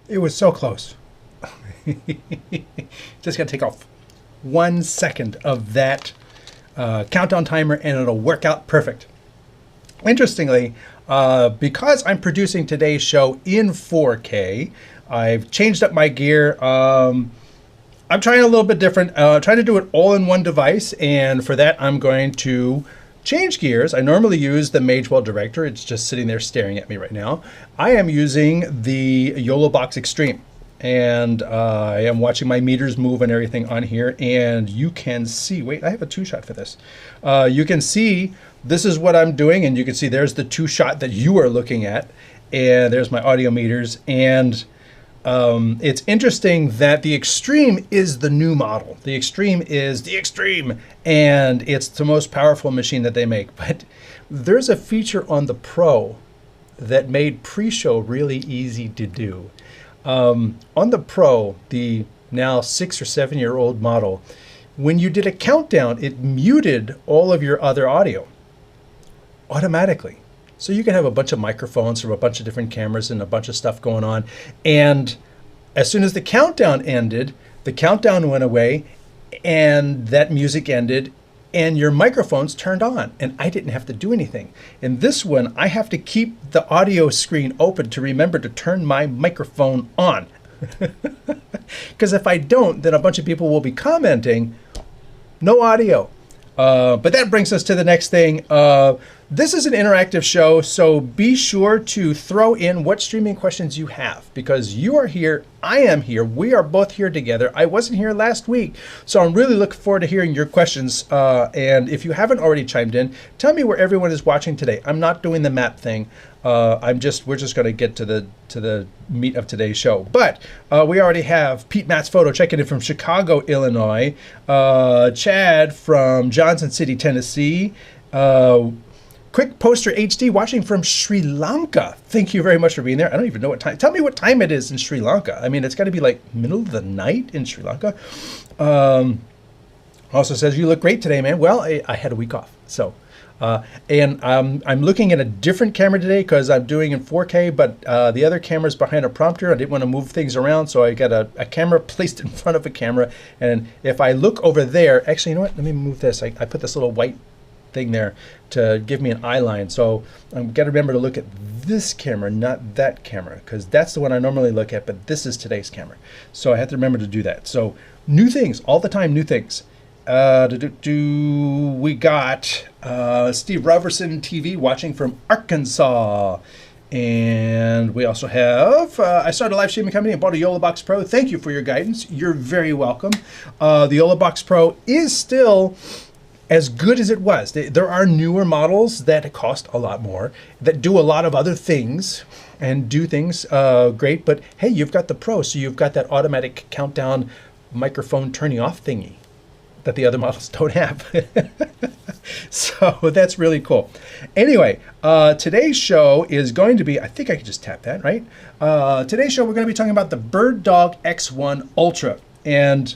It was so close. Just gotta take off 1 second of that countdown timer and it'll work out perfect. Interestingly, because I'm producing today's show in 4K, I've changed up my gear. I'm trying a little bit different, trying to do it all in one device, and for that I'm going to change gears. I normally use the Magewell Director. It's just sitting there staring at me right now. I am using the YOLObox Extreme, and I am watching my meters move and everything on here, and you can see, wait, I have a two-shot for this. You can see this is what I'm doing, and you can see there's the two-shot that you are looking at, and there's my audio meters, and it's interesting that the Extreme is the new model. The Extreme is the Extreme, and it's the most powerful machine that they make. But there's a feature on the Pro that made pre-show really easy to do. On the Pro, the now 6 or 7 year old model, when you did a countdown, it muted all of your other audio automatically. So you can have a bunch of microphones from a bunch of different cameras and a bunch of stuff going on. And as soon as the countdown ended, the countdown went away and that music ended and your microphones turned on and I didn't have to do anything. In this one, I have to keep the audio screen open to remember to turn my microphone on. Because if I don't, then a bunch of people will be commenting, no audio. But that brings us to the next thing. This is an interactive show, so be sure to throw in what streaming questions you have, because you are here, I am here, we are both here together. I wasn't here last week, so I'm really looking forward to hearing your questions. And if you haven't already chimed in, tell me where everyone is watching today. I'm not doing the map thing. We're just going to get to the meat of today's show. But we already have Pete Matt's photo checking in from Chicago, Illinois. Chad from Johnson City, Tennessee. Quick Poster HD watching from Sri Lanka. Thank you very much for being there. I don't even know what time. Tell me what time it is in Sri Lanka. I mean, it's got to be like middle of the night in Sri Lanka. Also says, you look great today, man. Well, I had a week off. So, and I'm looking at a different camera today because I'm doing in 4K, but the other camera's behind a prompter. I didn't want to move things around, so I got a camera placed in front of a camera. And if I look over there, actually, you know what? Let me move this. I put this little white thing there to give me an eye line. So I've got to remember to look at this camera, not that camera, because that's the one I normally look at, but this is today's camera. So I have to remember to do that. So new things, all the time, new things. We got Steve Robertson TV watching from Arkansas. And we also have, I started a live streaming company and bought a YOLObox Pro. Thank you for your guidance. You're very welcome. The YOLObox Pro is still as good as it was. There are newer models that cost a lot more, that do a lot of other things and do things great. But hey, you've got the Pro, so you've got that automatic countdown microphone turning off thingy that the other models don't have. So that's really cool. Anyway, today's show is going to be, I think I can just tap that, right? Today's show, we're going to be talking about the BirdDog X1 Ultra. And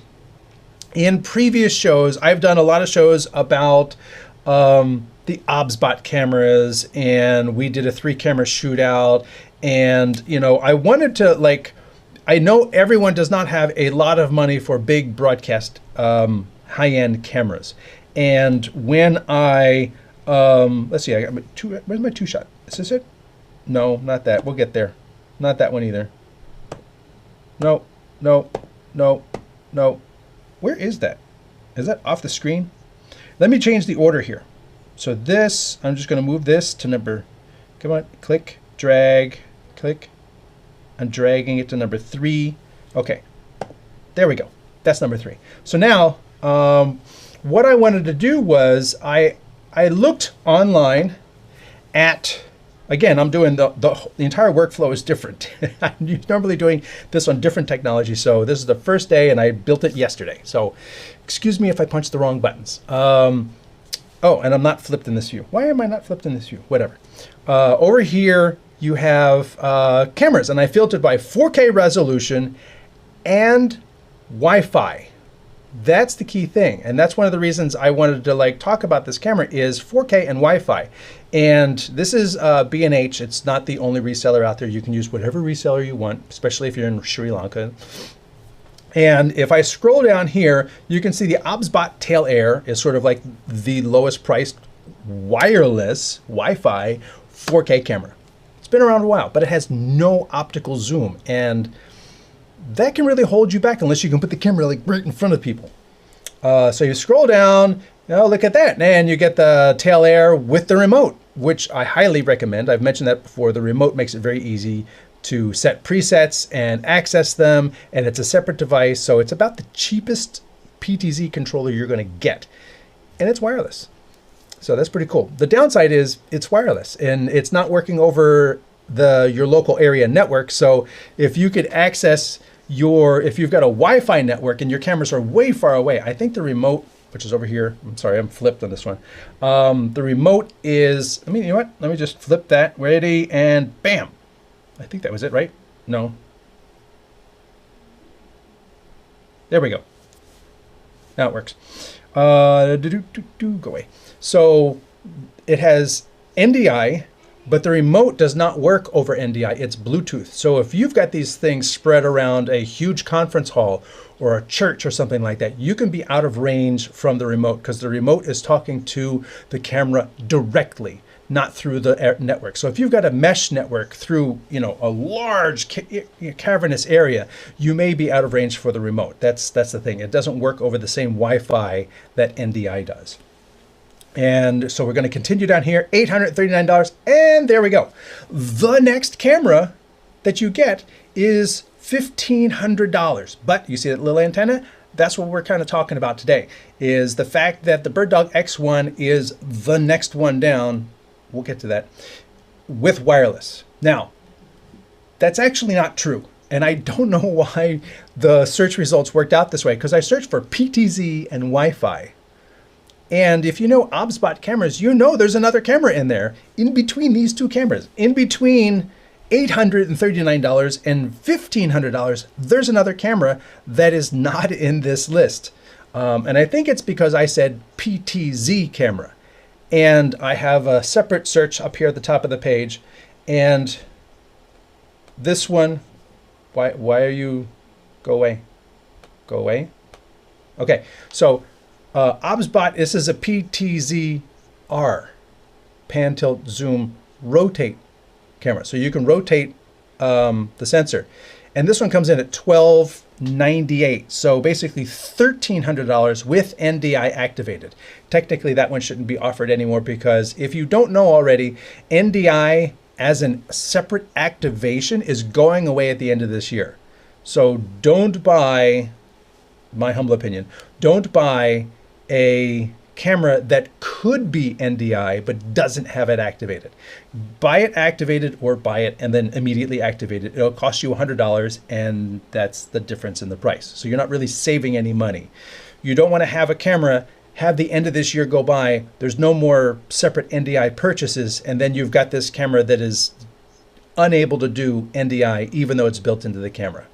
in previous shows, I've done a lot of shows about the OBSBot cameras, and we did a 3-camera shootout. And, you know, I wanted to, like, I know everyone does not have a lot of money for big broadcast high-end cameras. And when I, let's see, I got my where's my two-shot? Is this it? No, not that. We'll get there. Not that one either. No, no, no, no. Where is that? Is that off the screen? Let me change the order here. So this, I'm just going to move this to number, come on, click, drag, click. I'm dragging it to number 3. Okay, there we go. That's number 3. So now, what I wanted to do was I looked online at, again, I'm doing the entire workflow is different. I'm normally doing this on different technology. So this is the first day and I built it yesterday. So excuse me if I punched the wrong buttons. Oh, and I'm not flipped in this view. Why am I not flipped in this view? Whatever. Over here, you have cameras, and I filtered by 4K resolution and Wi-Fi. That's the key thing. And that's one of the reasons I wanted to like talk about this camera is 4K and Wi-Fi. And this is B&H. It's not the only reseller out there. You can use whatever reseller you want, especially if you're in Sri Lanka. And if I scroll down here, you can see the OBSBot Tail Air is sort of like the lowest priced wireless Wi-Fi 4K camera. It's been around a while, but it has no optical zoom. And that can really hold you back unless you can put the camera like right in front of people. So you scroll down, look at that. And you get the Tail Air with the remote, which I highly recommend. I've mentioned that before. The remote makes it very easy to set presets and access them. And it's a separate device. So it's about the cheapest PTZ controller you're going to get. And it's wireless. So that's pretty cool. The downside is it's wireless and it's not working over your local area network. So if you could access if you've got a Wi-Fi network and your cameras are way far away, I think the remote, which is over here, I'm sorry, I'm flipped on this one. The remote is, you know what? Let me just flip that, ready, and bam. I think that was it, right? No. There we go. Now it works. Go away. So it has NDI, but the remote does not work over NDI. It's Bluetooth. So if you've got these things spread around a huge conference hall or a church or something like that, you can be out of range from the remote because the remote is talking to the camera directly, not through the network. So if you've got a mesh network through, a large cavernous area, you may be out of range for the remote. That's the thing. It doesn't work over the same Wi-Fi that NDI does. And so we're going to continue down here, $839, and there we go. The next camera that you get is $1,500. But you see that little antenna? That's what we're kind of talking about today, is the fact that the BirdDog X1 is the next one down. We'll get to that, with wireless. Now, that's actually not true. And I don't know why the search results worked out this way, because I searched for PTZ and Wi-Fi. And if you know OBSBot cameras, you know there's another camera in there, in between these two cameras. In between $839 and $1,500, there's another camera that is not in this list. And I think it's because I said PTZ camera. And I have a separate search up here at the top of the page. And this one, why are you, go away, go away. Okay, so OBSBot, this is a PTZ-R, pan, tilt, zoom, rotate camera. So you can rotate the sensor. And this one comes in at $1,298. So basically $1,300 with NDI activated. Technically, that one shouldn't be offered anymore because if you don't know already, NDI as a separate activation is going away at the end of this year. So don't buy, my humble opinion, don't buy a camera that could be NDI but doesn't have it activated. Buy it activated or buy it and then immediately activate it. It'll cost you $100 and that's the difference in the price. So you're not really saving any money. You don't want to have a camera, have the end of this year go by, there's no more separate NDI purchases, and then you've got this camera that is unable to do NDI even though it's built into the camera.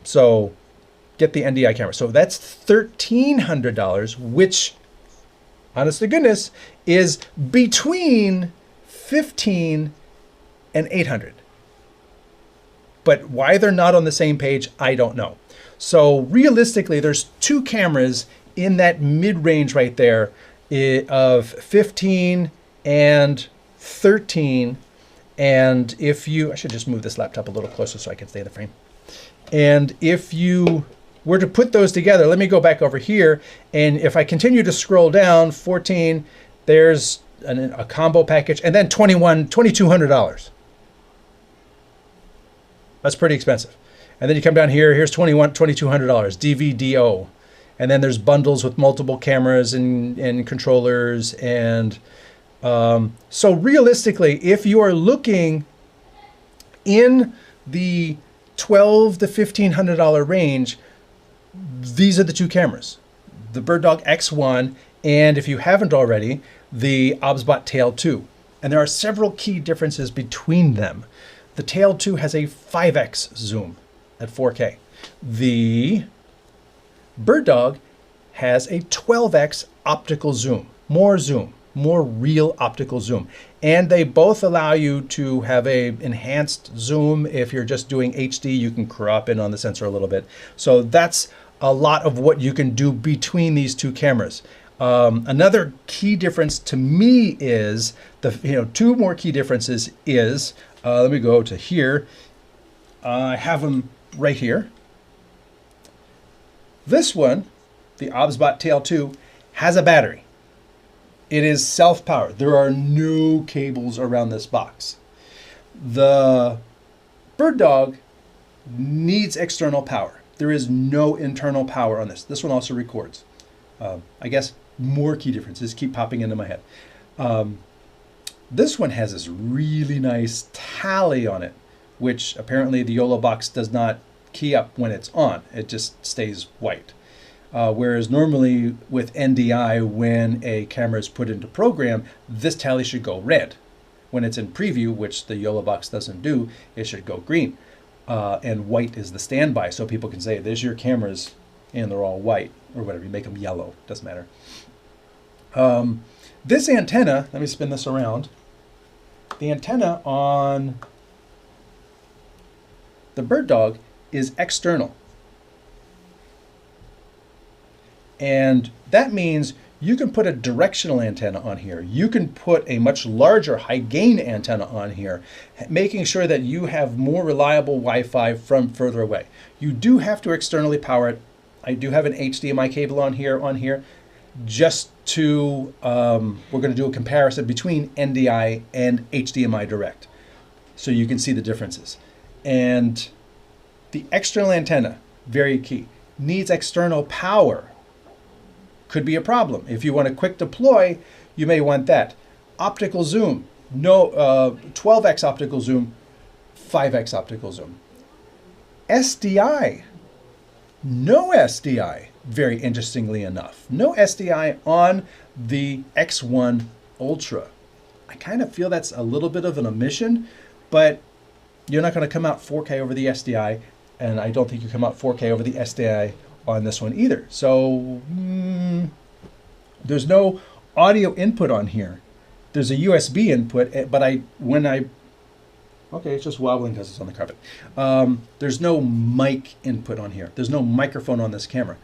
So get the NDI camera. So that's $1,300, which, honest to goodness, is between $1,500 and $800. But why they're not on the same page, I don't know. So realistically, there's two cameras in that mid-range right there of 15 and 13. And if you, I should just move this laptop a little closer so I can stay in the frame. And if you were to put those together, let me go back over here. And if I continue to scroll down, 14, there's a combo package, and then $2,200. That's pretty expensive. And then you come down here, here's $2,200, DVDO. And then there's bundles with multiple cameras and controllers. And so realistically, if you are looking in the $1,200 to $1,500 range, these are the two cameras, the BirdDog X1, and if you haven't already, the OBSBot Tail 2. And there are several key differences between them. The Tail 2 has a 5x zoom, at 4K. The BirdDog has a 12x optical zoom, more real optical zoom. And they both allow you to have a enhanced zoom. If you're just doing HD, you can crop in on the sensor a little bit. So that's a lot of what you can do between these two cameras. Another key difference to me is two more key differences is, let me go to here. I have them right here. This one, the OBSBot Tail 2, has a battery. It is self-powered. There are no cables around this box. The BirdDog needs external power. There is no internal power on this. This one also records. I guess more key differences keep popping into my head. This one has this really nice tally on it, which apparently the YOLO box does not key up when it's on. It just stays white. Whereas normally with NDI, when a camera is put into program, this tally should go red. When it's in preview, which the YOLO box doesn't do, it should go green. And white is the standby, so people can say, there's your cameras, and they're all white, or whatever. You make them yellow, doesn't matter. This antenna, let me spin this around. The antenna on the BirdDog is external. And that means you can put a directional antenna on here. You can put a much larger high gain antenna on here, making sure that you have more reliable Wi-Fi from further away. You do have to externally power it. I do have an HDMI cable on here, just to, we're going to do a comparison between NDI and HDMI direct, so you can see the differences. And the external antenna, very key, needs external power. Could be a problem. If you want a quick deploy, you may want that. Optical zoom, no 12x optical zoom, 5x optical zoom. SDI, no SDI, very interestingly enough. No SDI on the X1 Ultra. I kind of feel that's a little bit of an omission, but you're not going to come out 4K over the SDI, and I don't think you come out 4K over the SDI on this one either. So there's no audio input on here. There's a USB input, but okay, it's just wobbling because it's on the carpet. There's no mic input on here. There's no microphone on this camera.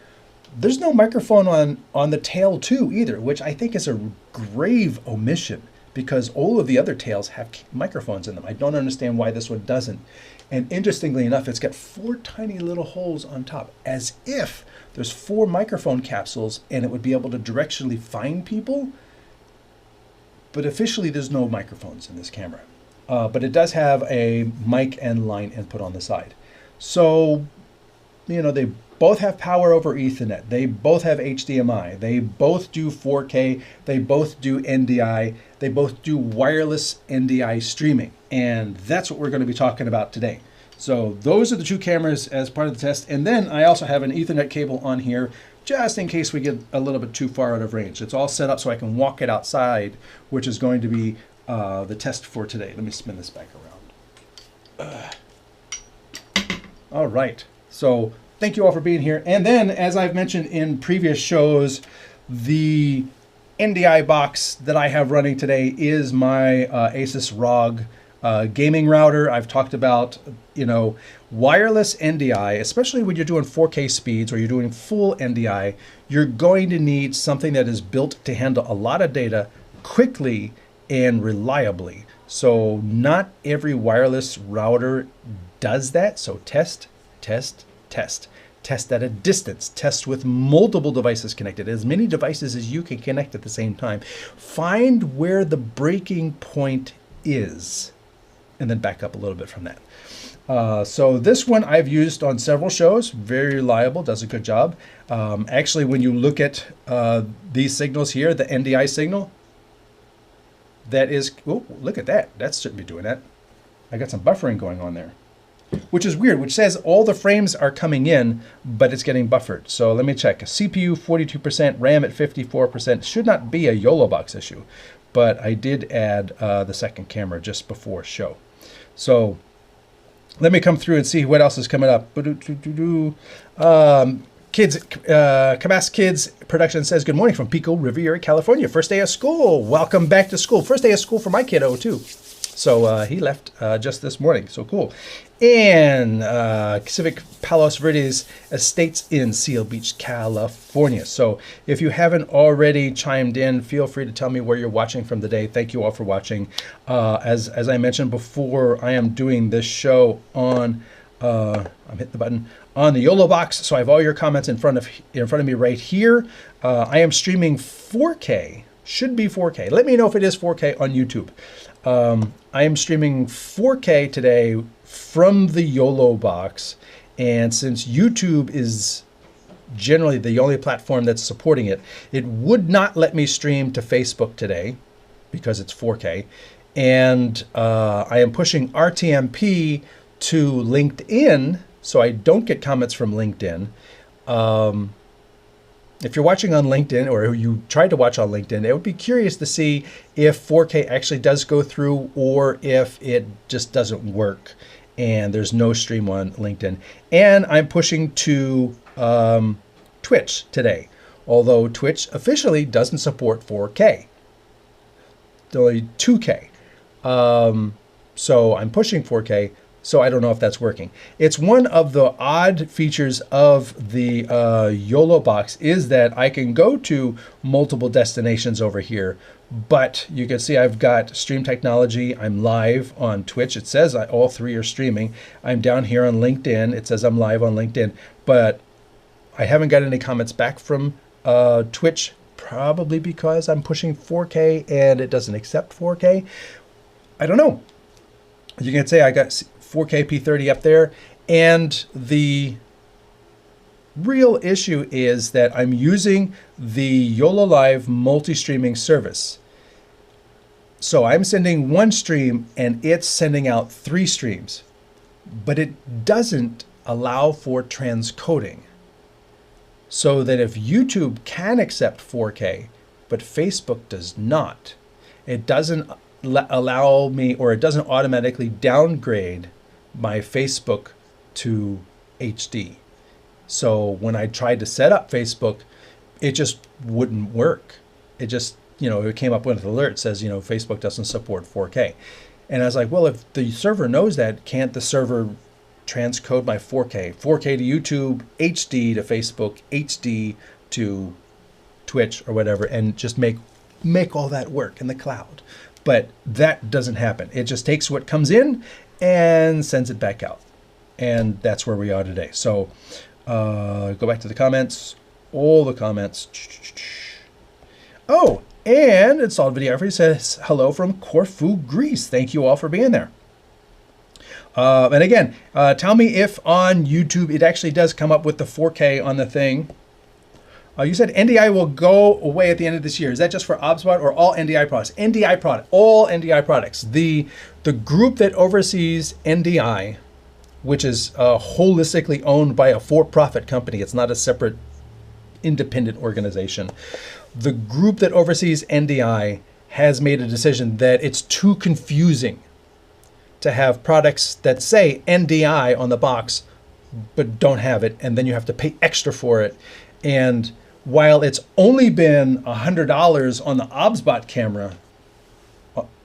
There's no microphone on the Tail 2 either, which I think is a grave omission, because all of the other Tails have microphones in them. I don't understand why this one doesn't. And interestingly enough, it's got 4 tiny little holes on top, as if there's 4 microphone capsules and it would be able to directionally find people. But officially, there's no microphones in this camera. But it does have a mic and line input on the side. So, they both have power over Ethernet. They both have HDMI. They both do 4K. They both do NDI. They both do wireless NDI streaming. And that's what we're going to be talking about today. So those are the 2 cameras as part of the test. And then I also have an Ethernet cable on here, just in case we get a little bit too far out of range. It's all set up so I can walk it outside, which is going to be the test for today. Let me spin this back around. All right. So thank you all for being here. And then, as I've mentioned in previous shows, the NDI box that I have running today is my Asus ROG gaming router. I've talked about, wireless NDI, especially when you're doing 4K speeds or you're doing full NDI, you're going to need something that is built to handle a lot of data quickly and reliably. So not every wireless router does that. So test, test, test. Test at a distance. Test with multiple devices connected, as many devices as you can connect at the same time. Find where the breaking point is, and then back up a little bit from that. So this one I've used on several shows. Very reliable, does a good job. Actually, when you look at these signals here, the NDI signal, that is, oh, look at that. That shouldn't be doing that. I got some buffering going on there, which is weird, which says all the frames are coming in, but it's getting buffered. So let me check. CPU 42%, RAM at 54%. Should not be a YOLO box issue, but I did add the second camera just before show. So Let me come through and see what else is coming up. Kids, Cabas Kids Production says, good morning from Pico Riviera, California. First day of school. Welcome back to school. First day of school for my kiddo, too. So he left just this morning. So cool. And Civic Palos Verdes Estates in Seal Beach, California. So if you haven't already chimed in, feel free to tell me where you're watching from today. Thank you all for watching. As I mentioned before, I am doing this show on, I'm hitting the button, on the YOLO box. So I have all your comments in front of me right here. I am streaming 4K, should be 4K. Let me know if it is 4K on YouTube. I am streaming 4K today from the YOLO box, and since YouTube is generally the only platform that's supporting it, it would not let me stream to Facebook today because it's 4K, and I am pushing RTMP to LinkedIn so I don't get comments from LinkedIn. If you're watching on LinkedIn, or you tried to watch on LinkedIn, I would be curious to see if 4K actually does go through or if it just doesn't work and there's no stream on LinkedIn. And I'm pushing to Twitch today, although Twitch officially doesn't support 4K. It's only 2K. So I'm pushing 4K. So I don't know if that's working. It's one of the odd features of the YOLO box is that I can go to multiple destinations over here, but you can see I've got Stream Technology. I'm live on Twitch. It says all three are streaming. I'm down here on LinkedIn. It says I'm live on LinkedIn, but I haven't got any comments back from Twitch, probably because I'm pushing 4K and it doesn't accept 4K. I don't know. You can say I got 4K P30 up there, and the real issue is that I'm using the YOLO Live multi-streaming service. So I'm sending one stream and it's sending out 3 streams, but it doesn't allow for transcoding. So that if YouTube can accept 4K, but Facebook does not, it doesn't allow me, or it doesn't automatically downgrade my Facebook to HD. So when I tried to set up Facebook, it just wouldn't work. It just, it came up with an alert says, Facebook doesn't support 4K. And I was like, well, if the server knows that, can't the server transcode my 4K? 4K to YouTube, HD to Facebook, HD to Twitch or whatever, and just make all that work in the cloud. But that doesn't happen. It just takes what comes in and sends it back out. And that's where we are today. So go back to the comments, all the comments. Oh, and Installed Videography says, hello from Corfu, Greece. Thank you all for being there. And again, tell me if on YouTube it actually does come up with the 4K on the thing. You said NDI will go away at the end of this year. Is that just for OBSBot or all NDI products? NDI product, all NDI products. The group that oversees NDI, which is holistically owned by a for-profit company, it's not a separate independent organization. The group that oversees NDI has made a decision that it's too confusing to have products that say NDI on the box, but don't have it, and then you have to pay extra for it. And while it's only been $100 on the OBSBot camera,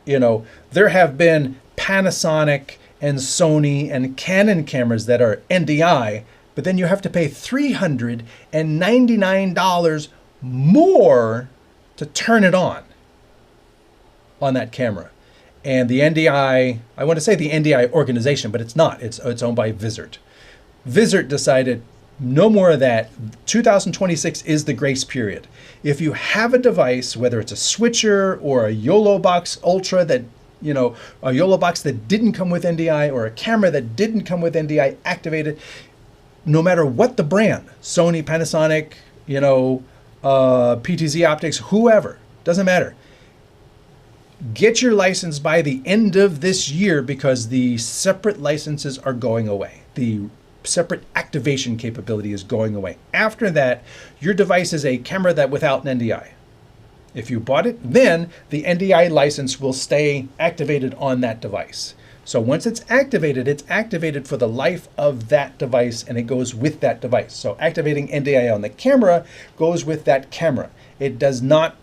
there have been Panasonic and Sony and Canon cameras that are NDI, but then you have to pay $399 more to turn it on that camera. And the NDI, I want to say the NDI organization, but it's not. It's owned by Vizrt. Vizrt decided no more of that. 2026 is the grace period. If you have a device, whether it's a switcher or a YOLO Box Ultra that, a YOLO Box that didn't come with NDI, or a camera that didn't come with NDI activated, no matter what the brand, Sony, Panasonic, PTZ Optics, whoever, doesn't matter. Get your license by the end of this year because the separate licenses are going away. The separate activation capability is going away. After that, your device is a camera that without an NDI. If you bought it, then the NDI license will stay activated on that device. So once it's activated for the life of that device, and it goes with that device. So activating NDI on the camera goes with that camera. It does not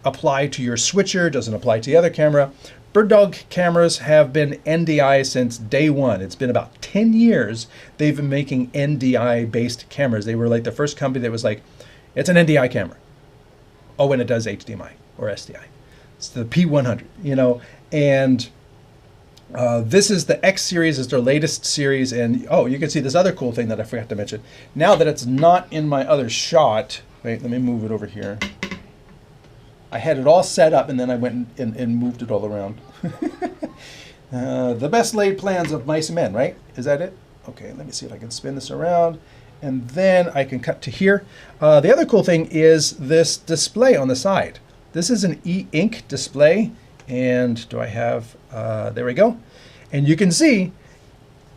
apply to your switcher, doesn't apply to the other camera. BirdDog cameras have been NDI since day one. It's been about 10 years they've been making NDI-based cameras. They were like the first company that was like, it's an NDI camera. Oh, and it does HDMI or SDI. It's the P100, you know, and this is the X series, is their latest series. And oh, you can see this other cool thing that I forgot to mention. Now that it's not in my other shot, wait, let me move it over here. I had it all set up and then I went and moved it all around. The best laid plans of mice and men, right? Is that it? Okay, let me see if I can spin this around. And then I can cut to here. The other cool thing is this display on the side. This is an e-ink display. And do I have, there we go. And you can see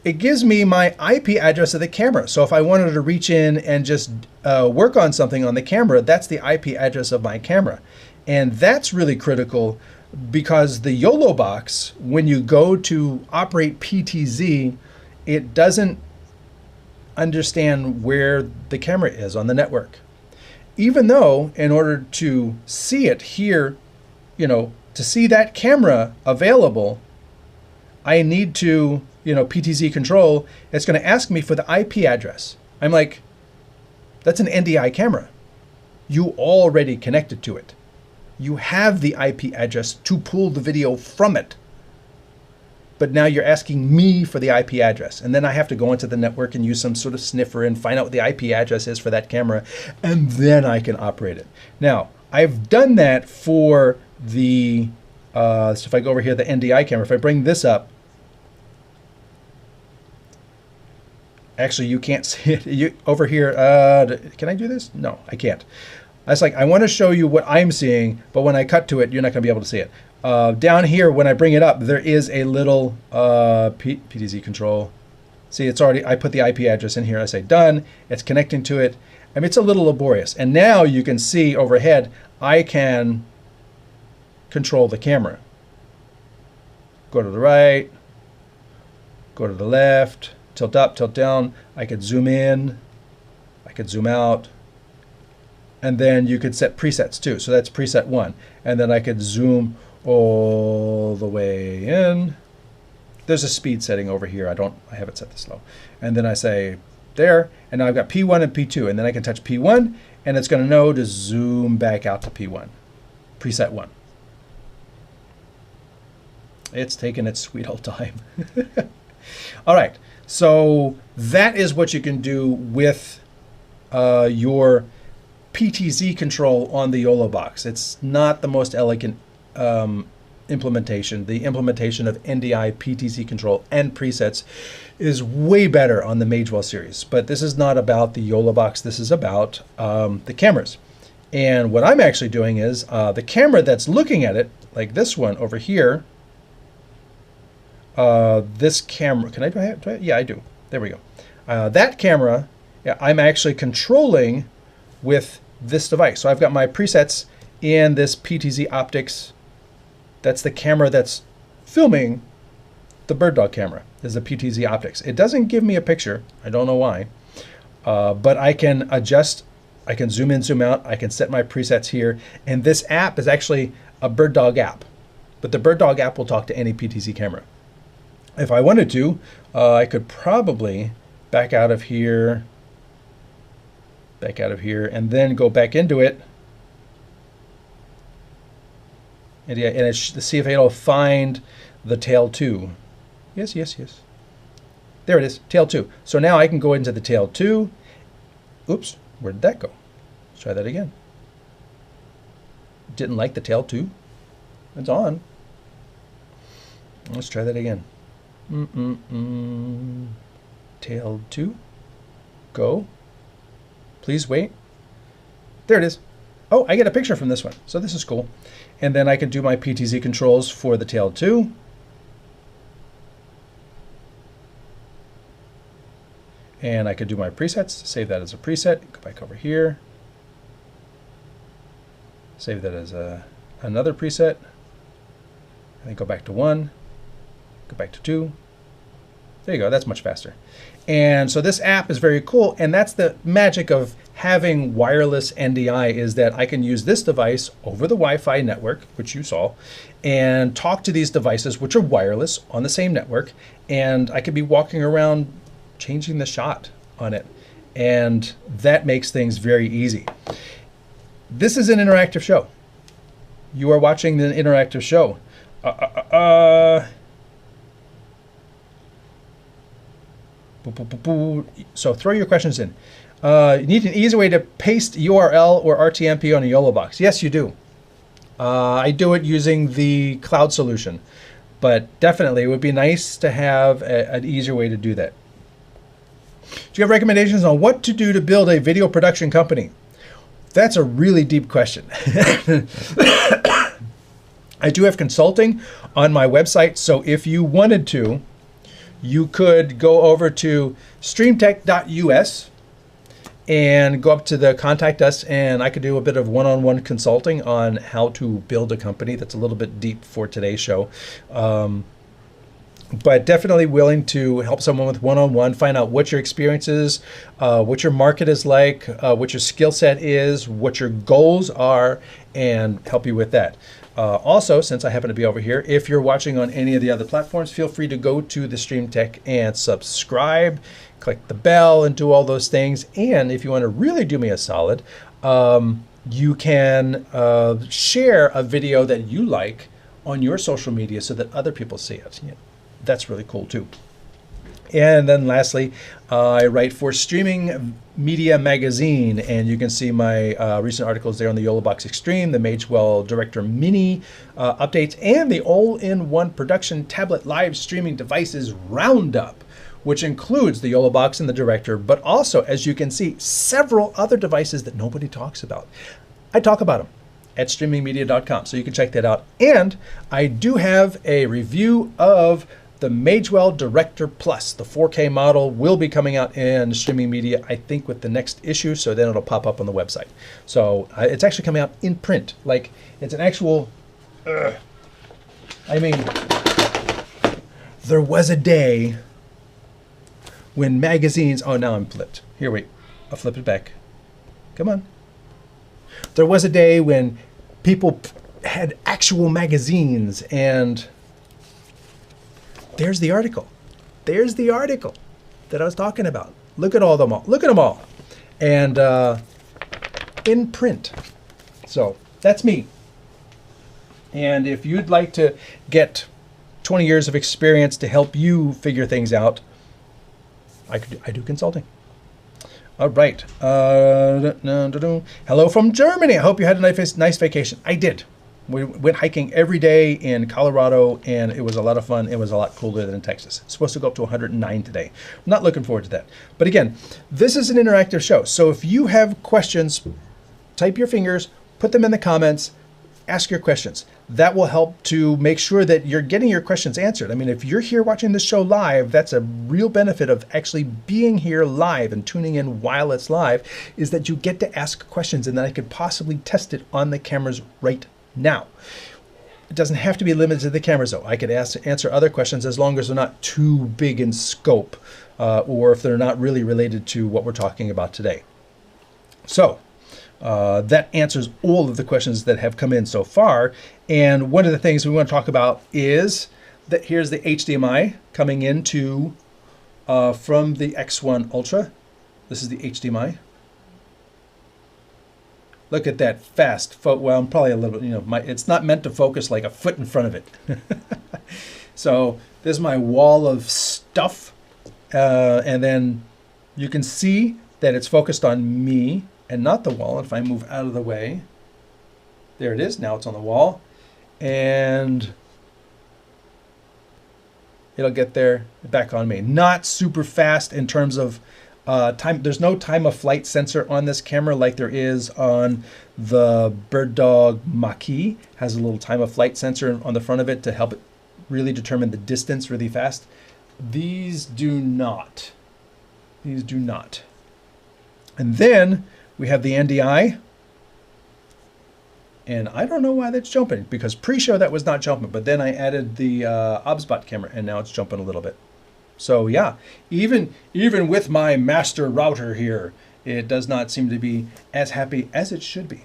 it gives me my IP address of the camera. So if I wanted to reach in and just work on something on the camera, that's the IP address of my camera. And that's really critical because the YOLO box, when you go to operate PTZ, it doesn't understand where the camera is on the network. Even though in order to see it here, you know, to see that camera available, I need to, you know, PTZ control. It's going to ask me for the IP address. I'm like, that's an NDI camera. You already connected to it. You have the IP address to pull the video from it. But now you're asking me for the IP address. And then I have to go into the network and use some sort of sniffer and find out what the IP address is for that camera. And then I can operate it. Now, I've done that for the, so if I go over here, the NDI camera, if I bring this up, actually you can't see it. Over here, can I do this? No, I can't. I was like, I want to show you what I'm seeing, but when I cut to it, you're not going to be able to see it. Down here, when I bring it up, there is a little PTZ control. See, it's already, I put the IP address in here. I say done. It's connecting to it. I mean, it's a little laborious. And now you can see overhead, I can control the camera. Go to the right, go to the left, tilt up, tilt down. I could zoom in, I could zoom out. And then you could set presets too. So that's preset 1. And then I could zoom all the way in. There's a speed setting over here. I have it set this low. And then I say there, and now I've got P1 and P2. And then I can touch P1, and it's going to know to zoom back out to P1. Preset 1. It's taking its sweet old time. All right, so that is what you can do with your PTZ control on the YOLO box. It's not the most elegant implementation. The implementation of NDI, PTZ control, and presets is way better on the Magewell series. But this is not about the YOLO box. This is about the cameras. And what I'm actually doing is the camera that's looking at it, like this one over here, this camera, can I do it? Yeah, I do. There we go. That camera, yeah, I'm actually controlling with this device. So I've got my presets in this PTZ Optics. That's the camera that's filming the BirdDog camera, is the PTZ Optics. It doesn't give me a picture. I don't know why. But I can adjust. I can zoom in, zoom out. I can set my presets here. And this app is actually a BirdDog app. But the BirdDog app will talk to any PTZ camera. If I wanted to, I could probably back out of here, and then go back into it. And yeah, and see if it'll find the tail 2. Yes, yes, yes. There it is, tail 2. So now I can go into the tail 2. Oops, where did that go? Let's try that again. Didn't like the tail 2. It's on. Let's try that again. Tail 2. Go. Please wait. There it is. Oh, I get a picture from this one. So this is cool. And then I can do my PTZ controls for the tail 2. And I could do my presets. Save that as a preset. Go back over here. Save that as another preset. And then go back to 1. Go back to 2. There you go, that's much faster. And so this app is very cool, and that's the magic of having wireless NDI, is that I can use this device over the Wi-Fi network, which you saw, and talk to these devices, which are wireless on the same network, and I could be walking around changing the shot on it. And that makes things very easy. This is an interactive show. You are watching an interactive show. So throw your questions in. You need an easy way to paste URL or RTMP on a YOLO box. Yes, you do. I do it using the cloud solution, but definitely it would be nice to have an easier way to do that. Do you have recommendations on what to do to build a video production company? That's a really deep question. I do have consulting on my website, so if you wanted to, you could go over to StreamTek.us and go up to the contact us, and I could do a bit of one-on-one consulting on how to build a company. That's a little bit deep for today's show. But definitely willing to help someone with one-on-one, find out what your experience is, what your market is like, what your skill set is, what your goals are, and help you with that. Also, since I happen to be over here, if you're watching on any of the other platforms, feel free to go to the StreamTek and subscribe, click the bell, and do all those things. And if you want to really do me a solid, you can share a video that you like on your social media so that other people see it. Yeah, that's really cool too. And then lastly, I write for Streaming Media Magazine, and you can see my recent articles there on the YOLO Box Extreme, the Magewell Director Mini updates, and the all-in-one production tablet live streaming devices roundup, which includes the YOLO Box and the Director, but also, as you can see, several other devices that nobody talks about. I talk about them at streamingmedia.com, so you can check that out. And I do have a review of the Magewell Director Plus. The 4K model will be coming out in streaming media, I think, with the next issue, so then it'll pop up on the website. So it's actually coming out in print. Like, it's an actual, I mean, there was a day when magazines, oh, now I'm flipped. Here, wait, I'll flip it back. Come on. There was a day when people had actual magazines, and there's the article. There's the article that I was talking about. Look at all them all. Look at them all. And in print. So that's me. And if you'd like to get 20 years of experience to help you figure things out, I do consulting. All right. Hello from Germany. I hope you had a nice vacation. I did. We went hiking every day in Colorado, and it was a lot of fun. It was a lot cooler than in Texas. It's supposed to go up to 109 today. I'm not looking forward to that. But again, this is an interactive show. So if you have questions, type your fingers, put them in the comments, ask your questions. That will help to make sure that you're getting your questions answered. I mean, if you're here watching this show live, that's a real benefit of actually being here live and tuning in while it's live, is that you get to ask questions, and then I could possibly test it on the cameras right now. It doesn't have to be limited to the cameras, though. I could answer other questions as long as they're not too big in scope, or if they're not really related to what we're talking about today. So that answers all of the questions that have come in so far. And one of the things we want to talk about is that here's the HDMI coming into from the X1 Ultra. This is the HDMI. Look at that fast well, I'm probably a little bit, it's not meant to focus like a foot in front of it. So there's my wall of stuff. And then you can see that it's focused on me and not the wall. If I move out of the way, there it is. Now it's on the wall. And it'll get there back on me. Not super fast in terms of time. There's no time of flight sensor on this camera like there is on the BirdDog Mach-E. Has a little time of flight sensor on the front of it to help it really determine the distance really fast. These do not. These do not. And then we have the NDI. And I don't know why that's jumping, because pre-show that was not jumping, but then I added the OBSBot camera and now it's jumping a little bit. So yeah, even with my master router here, it does not seem to be as happy as it should be.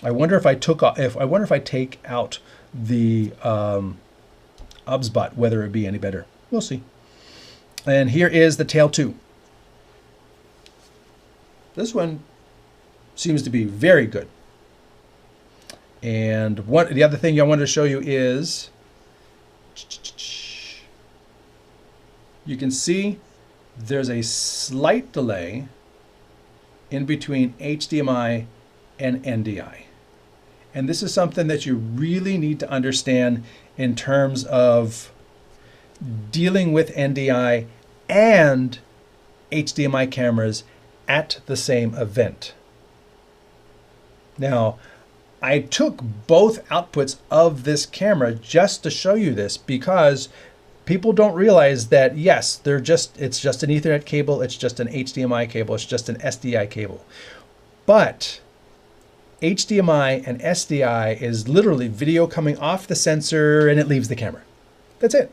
I wonder if I take out the OBSBot, whether it be any better. We'll see. And here is the Tail 2. This one seems to be very good. And the other thing I wanted to show you is, you can see there's a slight delay in between HDMI and NDI. And this is something that you really need to understand in terms of dealing with NDI and HDMI cameras at the same event. Now, I took both outputs of this camera just to show you this, because people don't realize that, yes, it's just an Ethernet cable, it's just an HDMI cable, it's just an SDI cable. But HDMI and SDI is literally video coming off the sensor and it leaves the camera. That's it.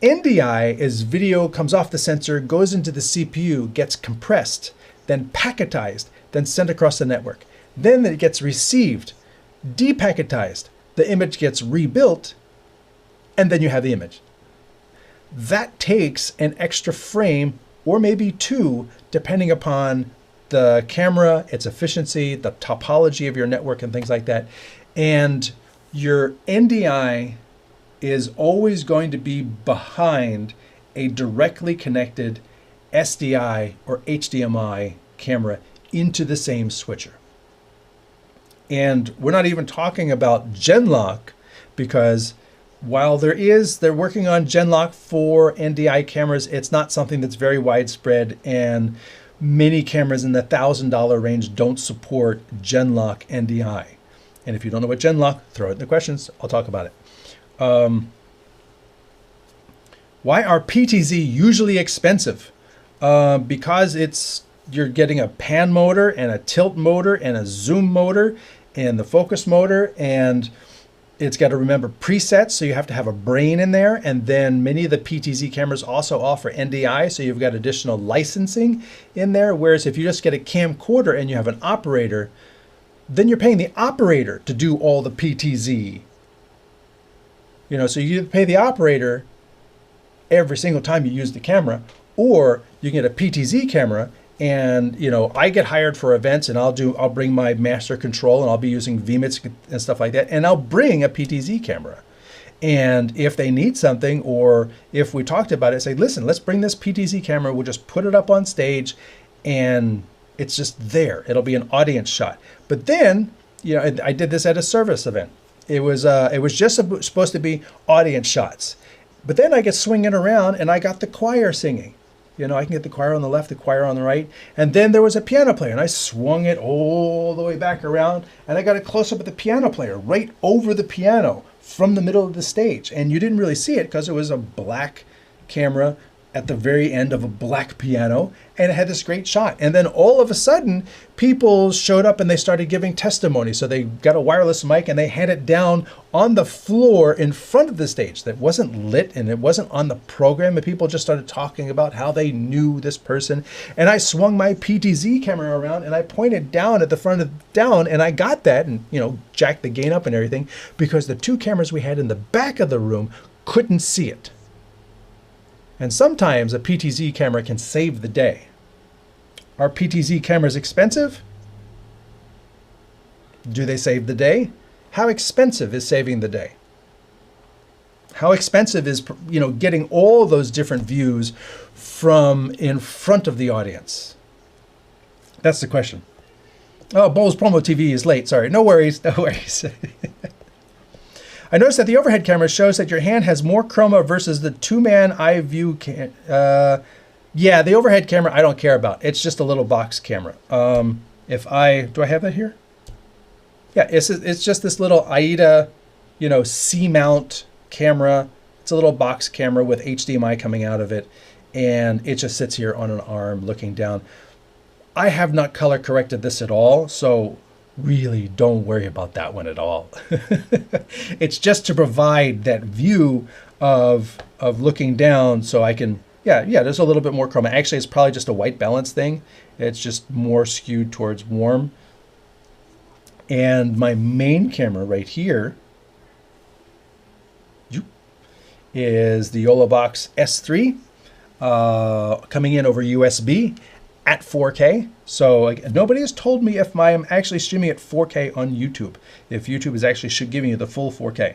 NDI is video comes off the sensor, goes into the CPU, gets compressed, then packetized, then sent across the network. Then it gets received, depacketized, the image gets rebuilt, and then you have the image. That takes an extra frame, or maybe two, depending upon the camera, its efficiency, the topology of your network, and things like that. And your NDI is always going to be behind a directly connected SDI or HDMI camera into the same switcher. And we're not even talking about Genlock, because while they're working on Genlock for NDI cameras, it's not something that's very widespread, and many cameras in the $1,000 range don't support Genlock NDI. And if you don't know what Genlock, throw it in the questions. I'll talk about it. Why are PTZ usually expensive? Because you're getting a pan motor and a tilt motor and a zoom motor and the focus motor, and it's got to remember presets, so you have to have a brain in there. And then many of the PTZ cameras also offer NDI, so you've got additional licensing in there. Whereas if you just get a camcorder and you have an operator, then you're paying the operator to do all the PTZ. So you pay the operator every single time you use the camera, or you get a PTZ camera and I get hired for events, and I'll bring my master control, and I'll be using vMITs and stuff like that, and I'll bring a PTZ camera. And if they need something, or if we talked about it, say, listen, let's bring this PTZ camera, we'll just put it up on stage and it's just there. It'll be an audience shot. But then, I did this at a service event. It was just supposed to be audience shots. But then I get swinging around and I got the choir singing. I can get the choir on the left, the choir on the right. And then there was a piano player, and I swung it all the way back around, and I got a close-up of the piano player right over the piano from the middle of the stage. And you didn't really see it because it was a black camera at the very end of a black piano, and it had this great shot. And then all of a sudden, people showed up and they started giving testimony. So they got a wireless mic and they had it down on the floor in front of the stage that wasn't lit and it wasn't on the program. And people just started talking about how they knew this person. And I swung my PTZ camera around and I pointed down at the front of down, and I got that and, jacked the gain up and everything, because the two cameras we had in the back of the room couldn't see it. And sometimes a PTZ camera can save the day. Are PTZ cameras expensive? Do they save the day? How expensive is saving the day? How expensive is, getting all those different views from in front of the audience? That's the question. Oh, Bowles Promo TV is late. Sorry. No worries. No worries. I noticed that the overhead camera shows that your hand has more chroma versus the two-man eye view. Yeah, the overhead camera I don't care about. It's just a little box camera. Do I have that here? Yeah, it's just this little AIDA, C-mount camera. It's a little box camera with HDMI coming out of it, and it just sits here on an arm looking down. I have not color corrected this at all, so really don't worry about that one at all. It's just to provide that view of looking down so I can, yeah, there's a little bit more chroma. Actually, it's probably just a white balance thing. It's just more skewed towards warm. And my main camera right here is the YOLOBox S3 coming in over USB at 4K. So like, nobody has told me if I'm actually streaming at 4K on YouTube, if YouTube is actually giving you the full 4K.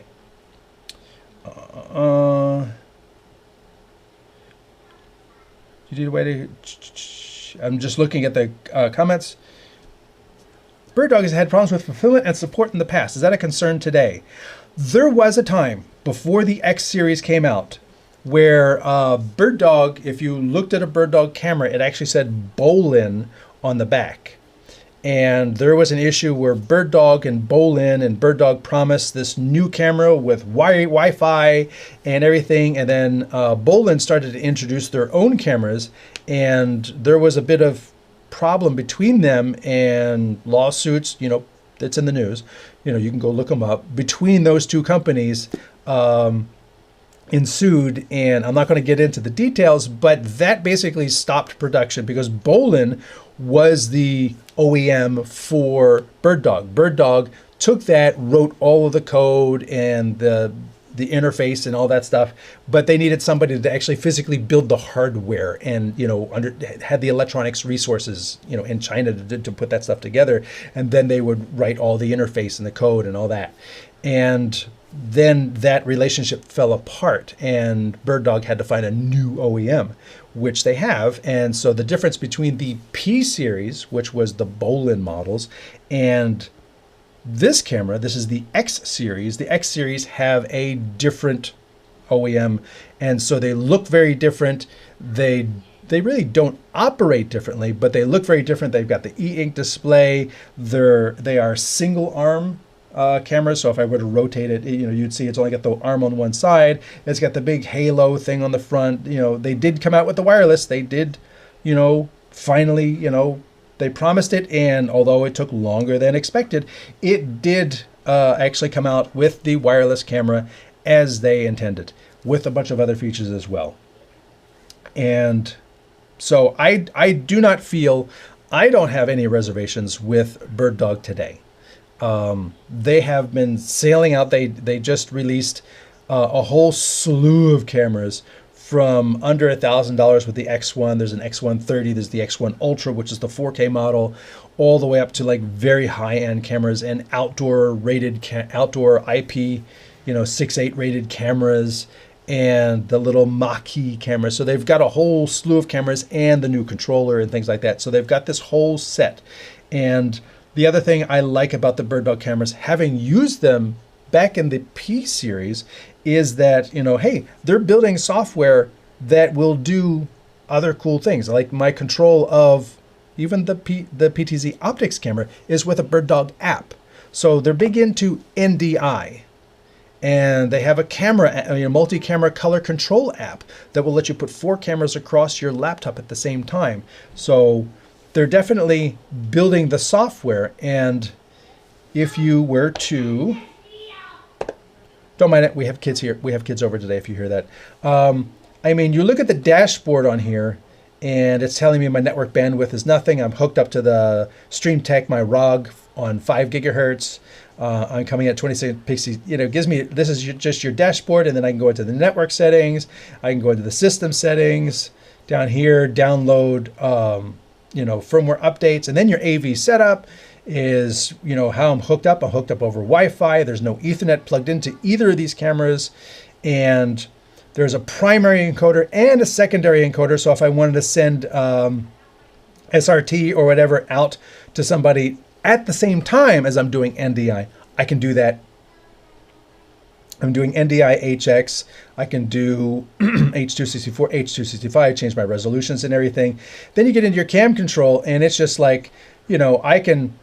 You need a way to... I'm just looking at the comments. BirdDog has had problems with fulfillment and support in the past. Is that a concern today? There was a time before the X series came out where BirdDog, if you looked at a BirdDog camera, it actually said Bolin on the back. And there was an issue where BirdDog and BirdDog promised this new camera with Wi-Fi and everything. And then Bolin started to introduce their own cameras, and there was a bit of problem between them and lawsuits, you know, that's in the news. You know, you can go look them up. Between those two companies ensued, and I'm not going to get into the details, but that basically stopped production because Bolin was the OEM for BirdDog. BirdDog took that, wrote all of the code and the interface and all that stuff, but they needed somebody to actually physically build the hardware and, you know, had the electronics resources, you know, in China to put that stuff together. And then they would write all the interface and the code and all that. And then that relationship fell apart, and BirdDog had to find a new OEM, which they have. And so the difference between the P series, which was the Bolin models, and this camera, this is the X series. The X series have a different OEM, and so they look very different. They really don't operate differently, but they look very different. They've got the e-ink display. They are single arm cameras. So if I were to rotate it, you know, you'd see it's only got the arm on one side. It's got the big halo thing on the front. You know, they did come out with the wireless. They did, you know, finally, you know, they promised it, and although it took longer than expected, it did actually come out with the wireless camera as they intended, with a bunch of other features as well. And so I do not feel, I don't have any reservations with BirdDog today. They have been sailing out. They just released a whole slew of cameras from under $1,000 with the X1. There's an X130, there's the X1 Ultra, which is the 4K model, all the way up to like very high-end cameras and outdoor IP, you know, 6.8 rated cameras, and the little Mach-E camera. So they've got a whole slew of cameras and the new controller and things like that. So they've got this whole set. And the other thing I like about the BirdDog cameras, having used them back in the P series, is that, you know, hey, they're building software that will do other cool things. Like my control of even the PTZ optics camera is with a BirdDog app. So they're big into NDI. And they have a camera, a multi-camera color control app that will let you put 4 cameras across your laptop at the same time. So they're definitely building the software. And if you were to, don't mind it, we have kids here. We have kids over today if you hear that. I mean, you look at the dashboard on here, and it's telling me my network bandwidth is nothing. I'm hooked up to the StreamTek, my ROG on 5 gigahertz. I'm coming at 26 pixels. You know, gives me, this is just your dashboard, and then I can go into the network settings. I can go into the system settings down here, download, you know, firmware updates, and then your AV setup is, you know, how I'm hooked up. I'm hooked up over Wi-Fi. There's no Ethernet plugged into either of these cameras, and there's a primary encoder and a secondary encoder. So if I wanted to send SRT or whatever out to somebody at the same time as I'm doing NDI, I can do that. I'm doing NDI HX. I can do H.264, H.265, change my resolutions and everything. Then you get into your cam control, and it's just like, you know, I can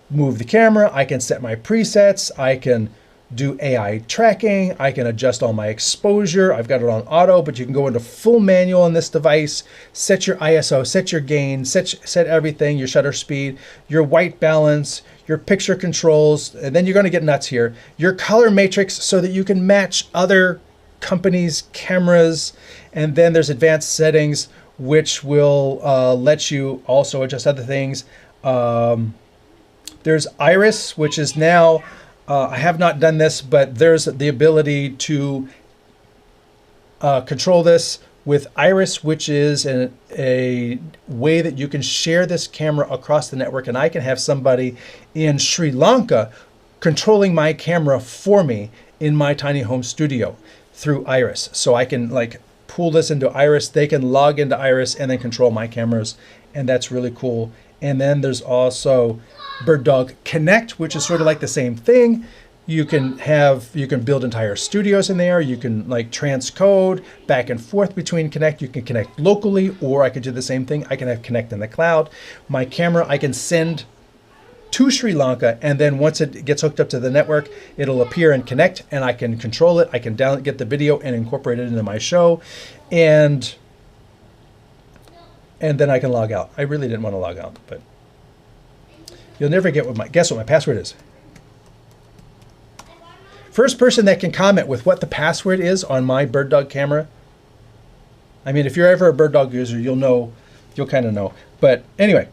move the camera, I can set my presets, I can do AI tracking. I can adjust all my exposure. I've got it on auto, but you can go into full manual on this device, set your ISO, set your gain, set everything, your shutter speed, your white balance, your picture controls, and then you're going to get nuts here. Your color matrix so that you can match other companies' cameras, and then there's advanced settings which will let you also adjust other things. There's Iris, which is now, I have not done this, but there's the ability to control this with Iris, which is a way that you can share this camera across the network, and I can have somebody in Sri Lanka controlling my camera for me in my tiny home studio through Iris. So I can like pull this into Iris, they can log into Iris and then control my cameras, and that's really cool. And then there's also BirdDog Connect, which is sort of like the same thing. You can build entire studios in there. You can like transcode back and forth between Connect. You can connect locally, or I could do the same thing. I can have Connect in the cloud. My camera, I can send to Sri Lanka, and then once it gets hooked up to the network, it'll appear and connect, and I can control it. I can get the video and incorporate it into my show, and then I can log out. I really didn't want to log out, but you'll never guess what my password is. First person that can comment with what the password is on my BirdDog camera. I mean, if you're ever a BirdDog user, you'll kind of know. But anyway,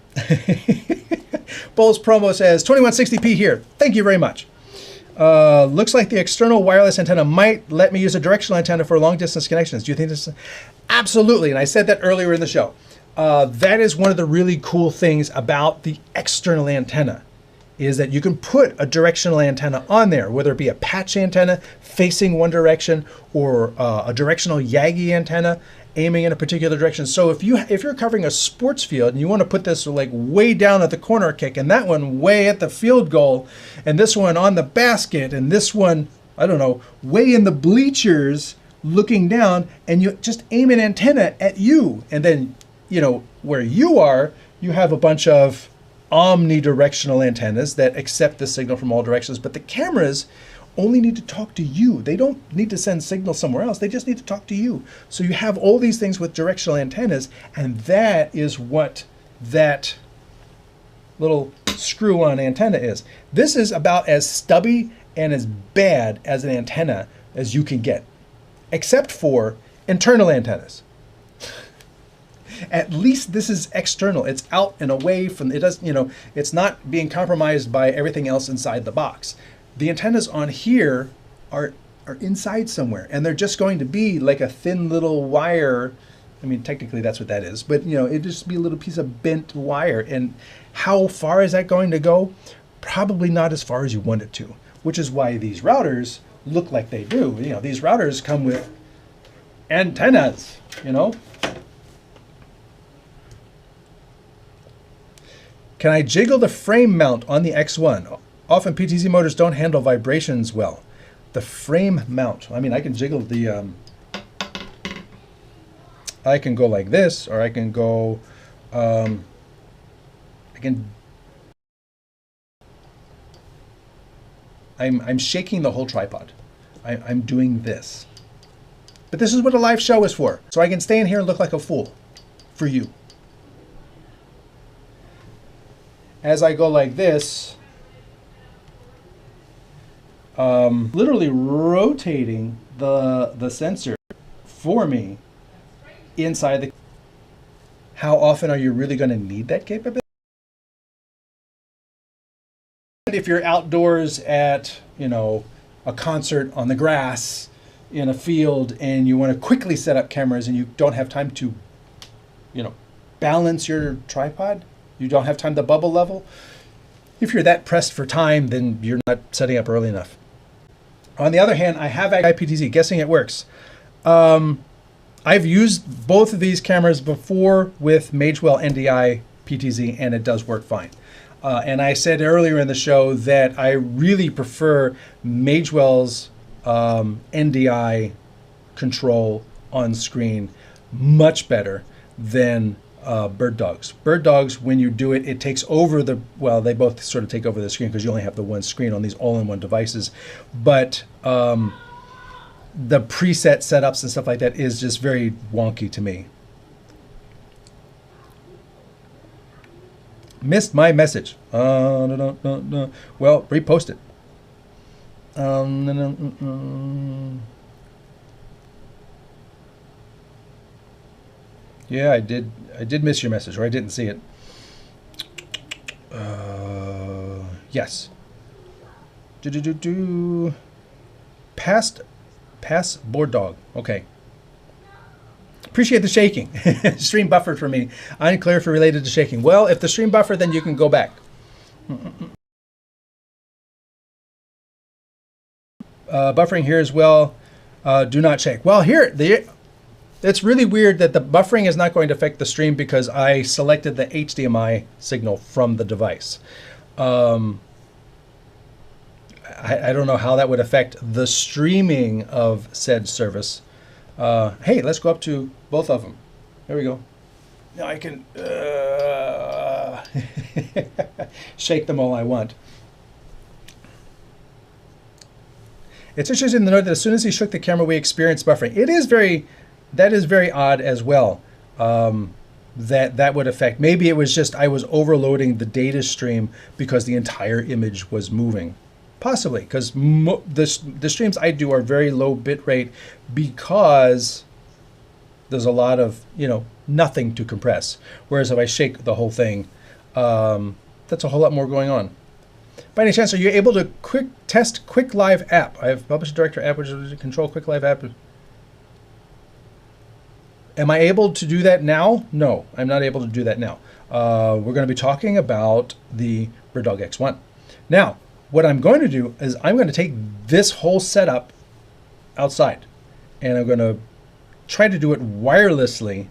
Bowles Promo says 2160p here. Thank you very much. Looks like the external wireless antenna might let me use a directional antenna for long distance connections. Do you think this? Absolutely, and I said that earlier in the show. That is one of the really cool things about the external antenna, is that you can put a directional antenna on there, whether it be a patch antenna facing one direction or a directional Yagi antenna aiming in a particular direction. So if you're covering a sports field and you want to put this like way down at the corner kick, and that one way at the field goal, and this one on the basket, and this one, I don't know, way in the bleachers looking down, and you just aim an antenna at you, and then, you know, where you are, you have a bunch of omnidirectional antennas that accept the signal from all directions, but the cameras only need to talk to you. They don't need to send signal somewhere else. They just need to talk to you. So you have all these things with directional antennas, and that is what that little screw-on antenna is. This is about as stubby and as bad as an antenna as you can get, except for internal antennas. At least this is external. It's out and away from, it does, you know, it's not being compromised by everything else inside the box. The antennas on here are inside somewhere, and they're just going to be like a thin little wire. I mean, technically that's what that is, but you know, it'd just be a little piece of bent wire. And how far is that going to go? Probably not as far as you want it to, which is why these routers look like they do. You know, these routers come with antennas, you know. Can I jiggle the frame mount on the X1? Often PTZ motors don't handle vibrations well. The frame mount, I mean, I can jiggle the, I can go like this, or I can go, I'm shaking the whole tripod. I'm doing this. But this is what a live show is for. So I can stay in here and look like a fool for you. As I go like this, literally rotating the sensor for me inside the. How often are you really going to need that capability? If you're outdoors at, you know, a concert on the grass in a field, and you want to quickly set up cameras and you don't have time to, you know, balance your tripod, you don't have time to bubble level. If you're that pressed for time, then you're not setting up early enough. On the other hand, I have IPTZ, guessing it works. I've used both of these cameras before with Magewell NDI PTZ, and it does work fine. And I said earlier in the show that I really prefer Magewell's NDI control on screen much better than BirdDogs. BirdDogs, when you do it, it takes over the, well, they both sort of take over the screen because you only have the one screen on these all-in-one devices. But the preset setups and stuff like that is just very wonky to me. Missed my message. Well, repost it. Yeah, I did miss your message, or I didn't see it. Yes. Pass BirdDog. Okay. Appreciate the shaking. Stream buffered for me. Unclear if related to shaking. Well, if the stream buffered, then you can go back. Buffering here as well. Do not shake. Well, here, it's really weird that the buffering is not going to affect the stream because I selected the HDMI signal from the device. I don't know how that would affect the streaming of said service. Hey, let's go up to both of them. There we go. Now I can shake them all I want. It's interesting to note that as soon as he shook the camera, we experienced buffering. That is very odd as well. That would affect. Maybe it was just I was overloading the data stream because the entire image was moving. Possibly, because the streams I do are very low bit rate because there's a lot of, nothing to compress. Whereas if I shake the whole thing, that's a whole lot more going on. By any chance, are you able to test Quick Live app? I have published a director app, which is a control Quick Live app. Am I able to do that now? No, I'm not able to do that now. We're going to be talking about the BirdDog X1. Now, what I'm going to do is I'm going to take this whole setup outside, and I'm going to try to do it wirelessly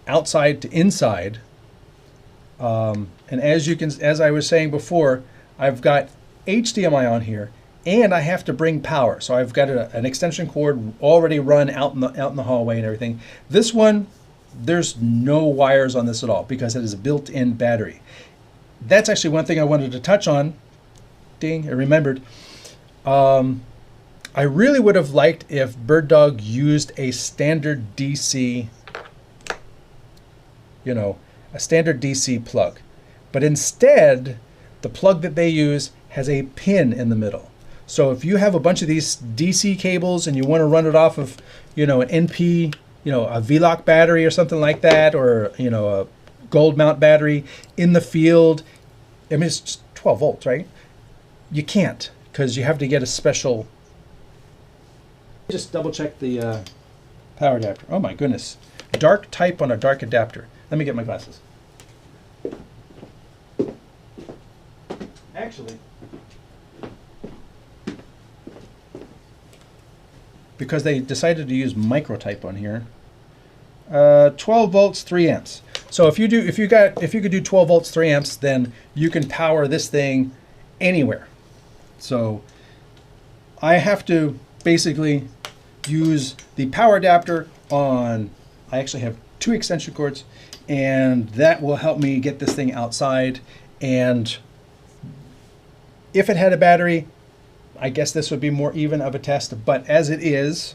outside to inside. And as I was saying before, I've got HDMI on here, and I have to bring power. So I've got an extension cord already run out in the hallway and everything. This one, there's no wires on this at all because it is a built-in battery. That's actually one thing I wanted to touch on. Ding, I remembered. I really would have liked if BirdDog used a standard DC, a standard DC plug. But instead, the plug that they use has a pin in the middle. So if you have a bunch of these DC cables and you want to run it off of, an NP, a V-Lock battery or something like that, or, a gold mount battery in the field, I mean, it's just 12 volts, right? You can't, because you have to get a special. Just double check the power adapter. Oh my goodness. Dark type on a dark adapter. Let me get my glasses. Actually, because they decided to use microtype on here, 12 volts, 3 amps. So if you could do 12 volts, 3 amps, then you can power this thing anywhere. So I have to basically use the power adapter on, I actually have 2 extension cords, and that will help me get this thing outside. And if it had a battery, I guess this would be more even of a test, but as it is,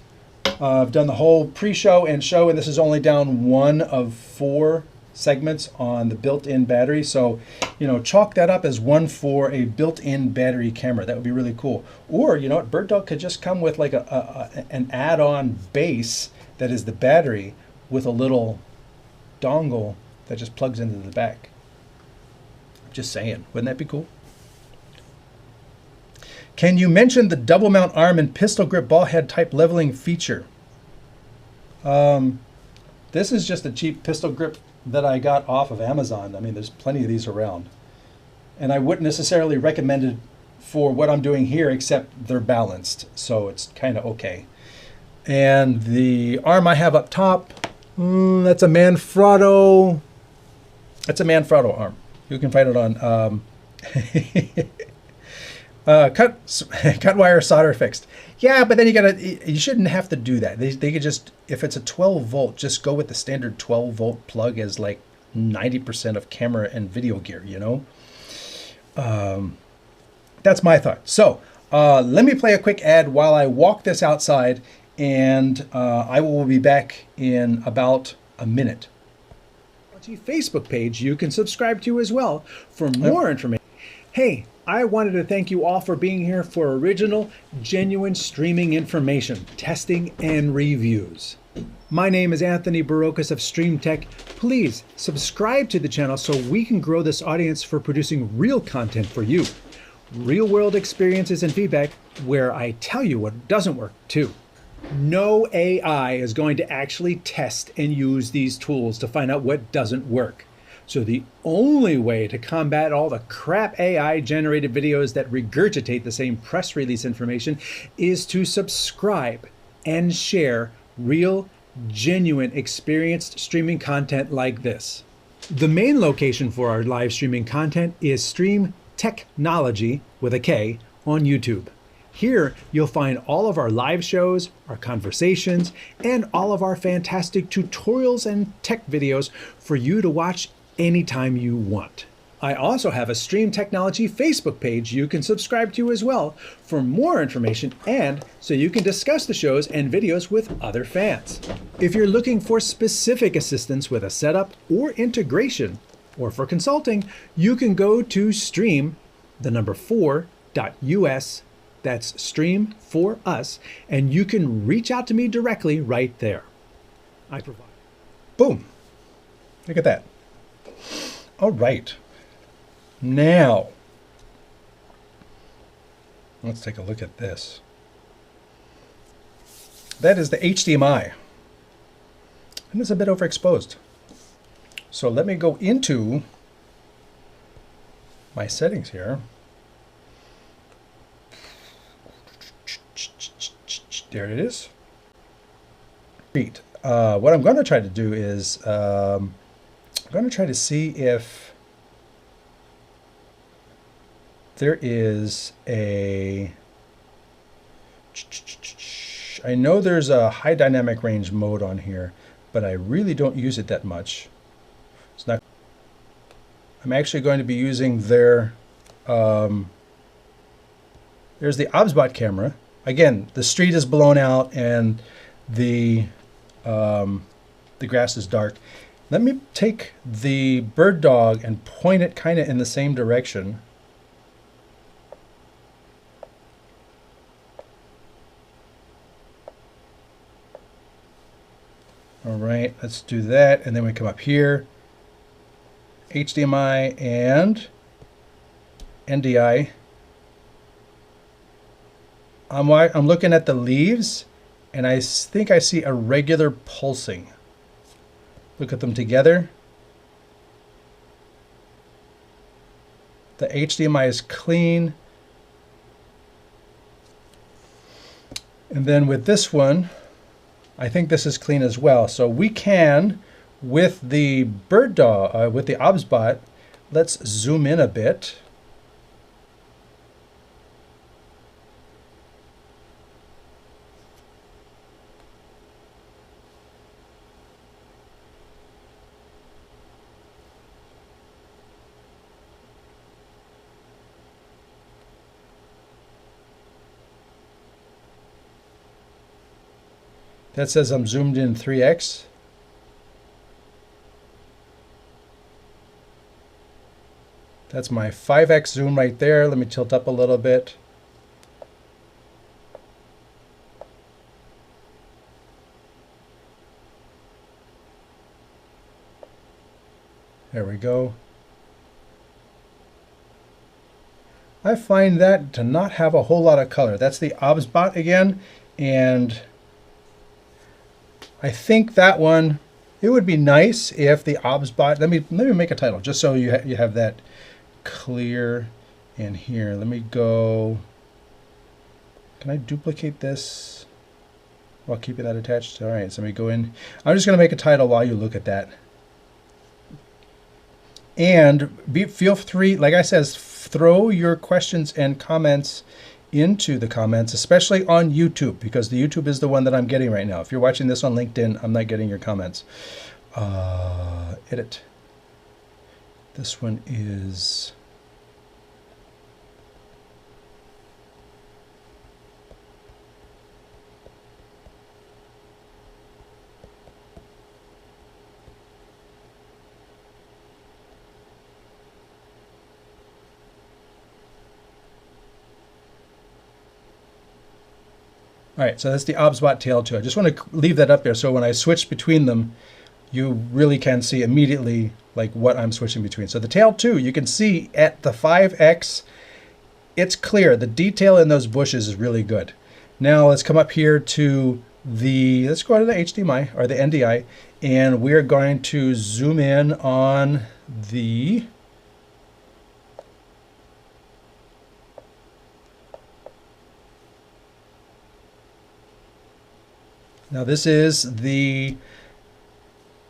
I've done the whole pre-show and show, and this is only down 1 of 4 segments on the built-in battery. So, chalk that up as 1 for a built-in battery camera. That would be really cool. Or, BirdDog could just come with like an add-on base that is the battery with a little dongle that just plugs into the back. Just saying, wouldn't that be cool? Can you mention the double mount arm and pistol grip ball head type leveling feature? This is just a cheap pistol grip that I got off of Amazon. I mean, there's plenty of these around. And I wouldn't necessarily recommend it for what I'm doing here, except they're balanced, so it's kind of okay. And the arm I have up top, that's a Manfrotto. That's a Manfrotto arm. You can find it on cut wire solder fixed. Yeah, but then you shouldn't have to do that. They could just, if it's a 12 volt, just go with the standard 12 volt plug as like 90% of camera and video gear, you know? That's my thought. So let me play a quick ad while I walk this outside, and I will be back in about a minute. Facebook page you can subscribe to as well for more information. Hey, I wanted to thank you all for being here for original, genuine streaming information, testing, and reviews. My name is Anthony Barocas of StreamTek. Please subscribe to the channel so we can grow this audience for producing real content for you. Real world experiences and feedback where I tell you what doesn't work too. No AI is going to actually test and use these tools to find out what doesn't work. So the only way to combat all the crap AI generated videos that regurgitate the same press release information is to subscribe and share real, genuine, experienced streaming content like this. The main location for our live streaming content is StreamTeknology with a K on YouTube. Here, you'll find all of our live shows, our conversations, and all of our fantastic tutorials and tech videos for you to watch anytime you want. I also have a StreamTeknology Facebook page you can subscribe to as well for more information and so you can discuss the shows and videos with other fans. If you're looking for specific assistance with a setup or integration, or for consulting, you can go to stream4.us. That's Stream for Us, and you can reach out to me directly right there. I provide. Boom. Look at that. All right. Now, let's take a look at this. That is the HDMI. And it's a bit overexposed. So let me go into my settings here. There it is. What I'm going to try to do is I'm going to try to see if there is a... I know there's a high dynamic range mode on here, but I really don't use it that much. It's not. I'm actually going to be using their... there's the OBSBot camera. Again, the street is blown out and the grass is dark. Let me take the BirdDog and point it kind of in the same direction. All right, let's do that. And then we come up here, HDMI and NDI. I'm looking at the leaves, and I think I see a regular pulsing. Look at them together. The HDMI is clean. And then with this one, I think this is clean as well. So we can, with the BirdDog, with the OBSBot, let's zoom in a bit. That says I'm zoomed in 3x. That's my 5x zoom right there. Let me tilt up a little bit. There we go. I find that to not have a whole lot of color. That's the OBSBot again, and I think that one, it would be nice if the OBSBot, let me make a title just so you have that clear in here. Let me go, can I duplicate this while keeping that attached? All right, so let me go in. I'm just going to make a title while you look at that. And feel free, like I said, throw your questions and comments into the comments, especially on YouTube, because the YouTube is the one that I'm getting right now. If you're watching this on LinkedIn, I'm not getting your comments. Edit. This one is... All right, so that's the OBSBot Tail 2. I just want to leave that up there so when I switch between them, you really can see immediately like what I'm switching between. So the Tail 2, you can see at the 5x, it's clear. The detail in those bushes is really good. Now let's come up here to the, let's go to the HDMI or the NDI, and we're going to zoom in on the now this is the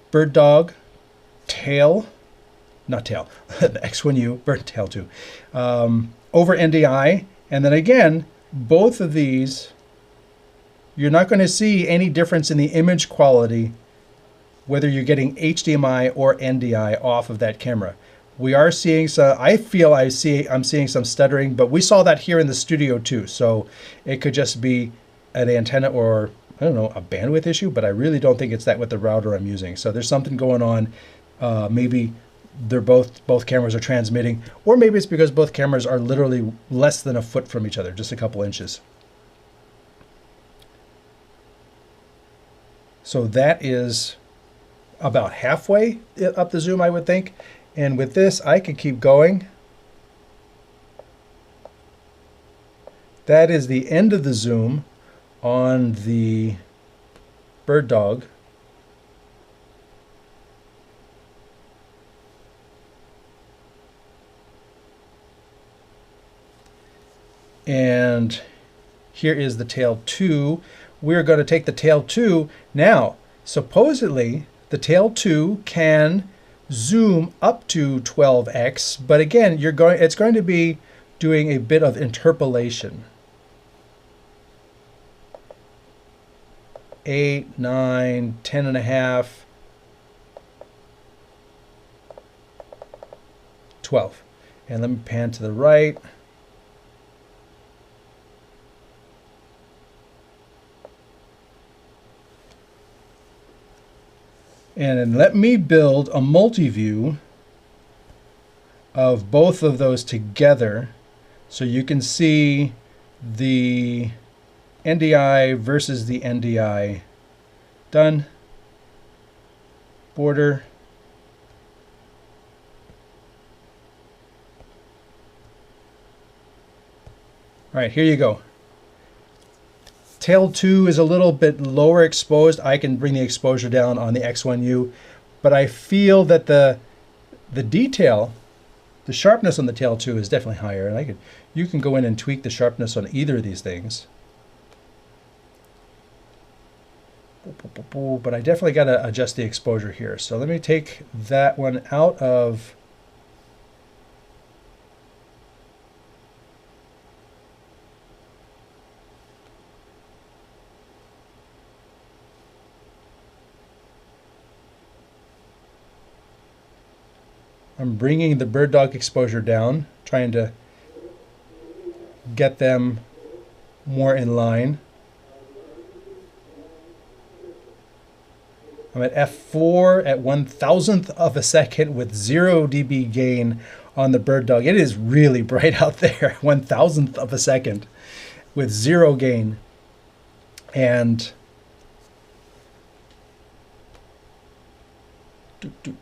BirdDog tail, not tail, the X1U, Bird Tail 2, over NDI. And then again, both of these, you're not going to see any difference in the image quality, whether you're getting HDMI or NDI off of that camera. We are seeing some, I feel I'm seeing some stuttering, but we saw that here in the studio too. So it could just be an antenna or I don't know, a bandwidth issue, but I really don't think it's that with the router I'm using. So there's something going on. Maybe they're both cameras are transmitting, or maybe it's because both cameras are literally less than a foot from each other, just a couple inches. So that is about halfway up the zoom, I would think. And with this, I can keep going. That is the end of the zoom on the BirdDog. And here is the Tail 2. We're going to take the Tail 2. Now, supposedly, the Tail 2 can zoom up to 12x, but again, it's going to be doing a bit of interpolation. 8, 9, 10 and a half, 12. And let me pan to the right. And then let me build a multi-view of both of those together so you can see the NDI versus the NDI. Done. Border. All right, here you go. Tail 2 is a little bit lower exposed. I can bring the exposure down on the X1U, but I feel that the detail, the sharpness on the Tail 2 is definitely higher, and you can go in and tweak the sharpness on either of these things. But I definitely got to adjust the exposure here. So let me take that one out of I'm bringing the BirdDog exposure down, trying to get them more in line. I'm at f4 at 1,000th of a second with 0 dB gain on the BirdDog. It is really bright out there, 1,000th of a second with 0 gain. And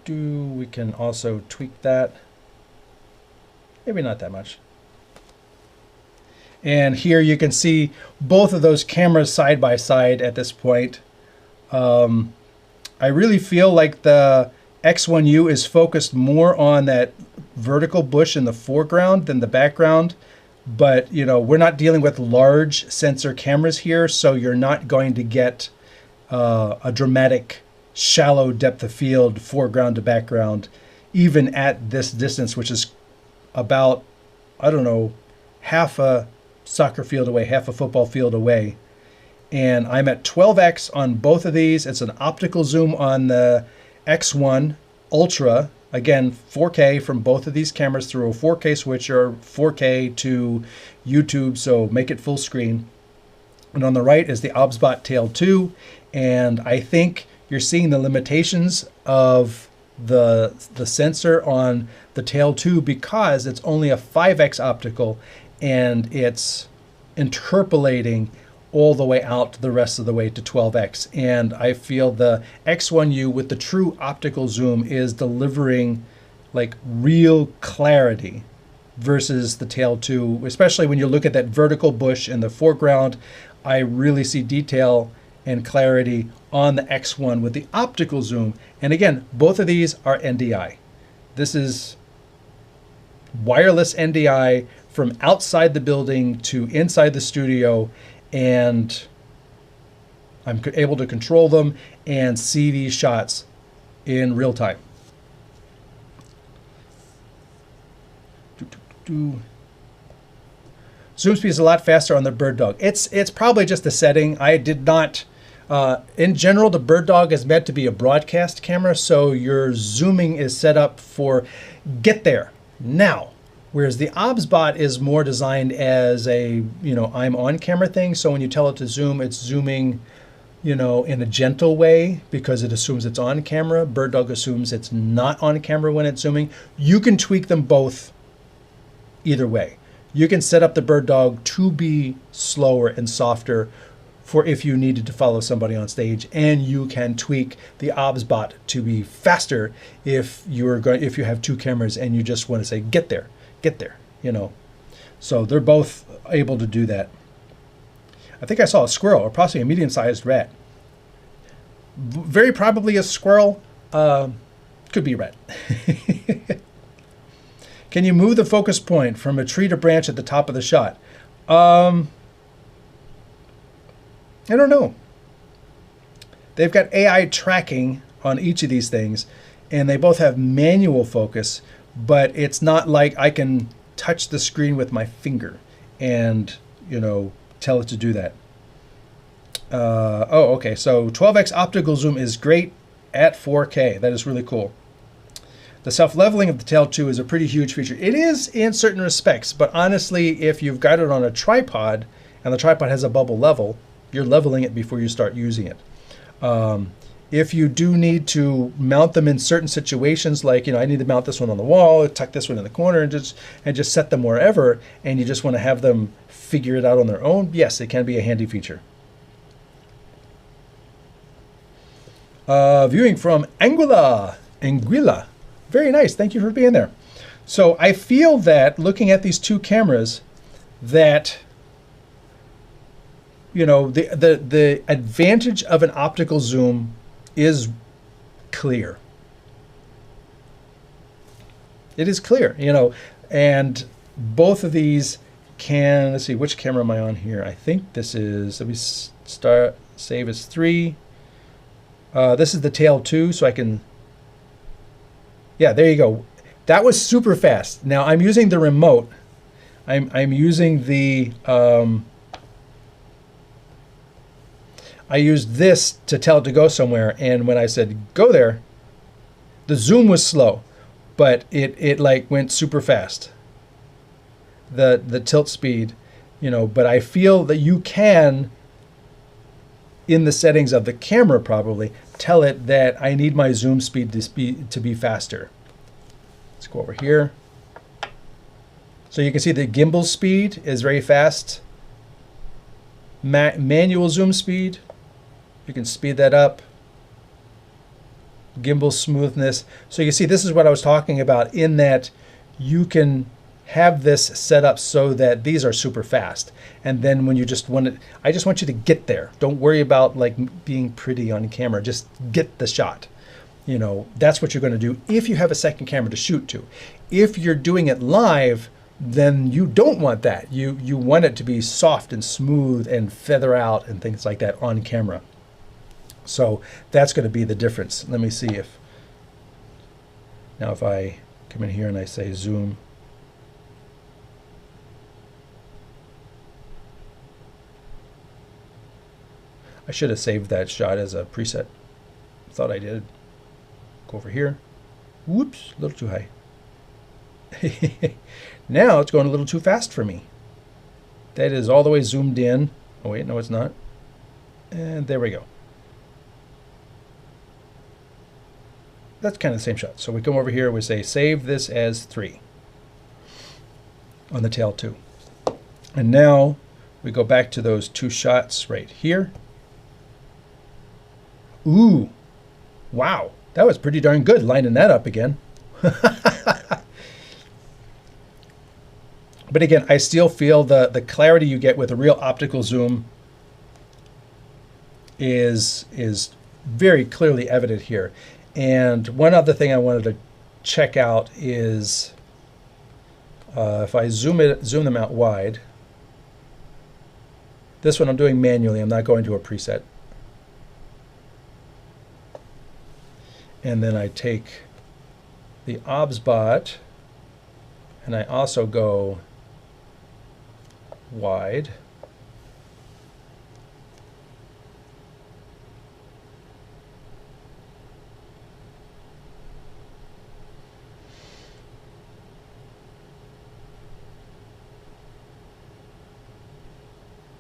we can also tweak that. Maybe not that much. And here you can see both of those cameras side by side at this point. I really feel like the X1U is focused more on that vertical bush in the foreground than the background. But, you know, we're not dealing with large sensor cameras here, so you're not going to get a dramatic shallow depth of field foreground to background, even at this distance, which is about, I don't know, half a soccer field away, half a football field away. And I'm at 12x on both of these. It's an optical zoom on the X1 Ultra. Again, 4K from both of these cameras through a 4K switcher, 4K to YouTube, so make it full screen. And on the right is the OBSBot Tail 2. And I think you're seeing the limitations of the sensor on the Tail 2 because it's only a 5x optical and it's interpolating all the way out the rest of the way to 12x. And I feel the X1U with the true optical zoom is delivering like real clarity versus the Tail 2, especially when you look at that vertical bush in the foreground. I really see detail and clarity on the X1 with the optical zoom. And again, both of these are NDI. This is wireless NDI from outside the building to inside the studio, and I'm able to control them and see these shots in real time. Zoom speed is a lot faster on the BirdDog. It's probably just a setting. I did not, in general, the BirdDog is meant to be a broadcast camera, so your zooming is set up for get there now. Whereas the OBSBot is more designed as a, I'm on camera thing. So when you tell it to zoom, it's zooming, in a gentle way because it assumes it's on camera. BirdDog assumes it's not on camera when it's zooming. You can tweak them both either way. You can set up the BirdDog to be slower and softer for if you needed to follow somebody on stage, and you can tweak the OBSBot to be faster if you have two cameras and you just want to say get there. So they're both able to do that. I think I saw a squirrel, or possibly a medium-sized rat. Very probably a squirrel. Could be a rat. Can you move the focus point from a tree to branch at the top of the shot? I don't know. They've got AI tracking on each of these things, and they both have manual focus, but it's not like I can touch the screen with my finger and, tell it to do that. Okay. So 12x optical zoom is great at 4K. That is really cool. The self-leveling of the Tail 2 is a pretty huge feature. It is in certain respects, but honestly, if you've got it on a tripod and the tripod has a bubble level, you're leveling it before you start using it. If you do need to mount them in certain situations, like, I need to mount this one on the wall, tuck this one in the corner, and just set them wherever, and you just want to have them figure it out on their own, yes, it can be a handy feature. Viewing from Anguilla. Very nice. Thank you for being there. So I feel that looking at these two cameras, that the advantage of an optical zoom is clear. It is clear, and both of these can, let's see, which camera am I on here? I think this is, let me save as 3. This is the Tail 2, so I can, yeah, there you go. That was super fast. Now I'm using the remote. I'm using the, I used this to tell it to go somewhere, and when I said go there, the zoom was slow, but it like went super fast. The tilt speed, but I feel that you can, in the settings of the camera probably, tell it that I need my zoom speed to be faster. Let's go over here. So you can see the gimbal speed is very fast. Manual zoom speed, you can speed that up. Gimbal smoothness. So you see, this is what I was talking about, in that you can have this set up so that these are super fast. And then when you just want it, I just want you to get there. Don't worry about like being pretty on camera. Just get the shot. That's what you're going to do if you have a second camera to shoot to. If you're doing it live, then you don't want that. You want it to be soft and smooth and feather out and things like that on camera. So that's going to be the difference. Let me see if Now if I come in here and I say zoom, I should have saved that shot as a preset. Thought I did. Go over here. Whoops, a little too high. Now it's going a little too fast for me. That is all the way zoomed in. Oh wait, no it's not. And there we go. That's kind of the same shot. So we come over here, we say save this as 3 on the tail 2. And now we go back to those 2 shots right here. Ooh, wow, that was pretty darn good lining that up again. But again, I still feel the clarity you get with a real optical zoom is very clearly evident here. And one other thing I wanted to check out is if I zoom them out wide. This one I'm doing manually. I'm not going to a preset. And then I take the OBSBot and I also go wide.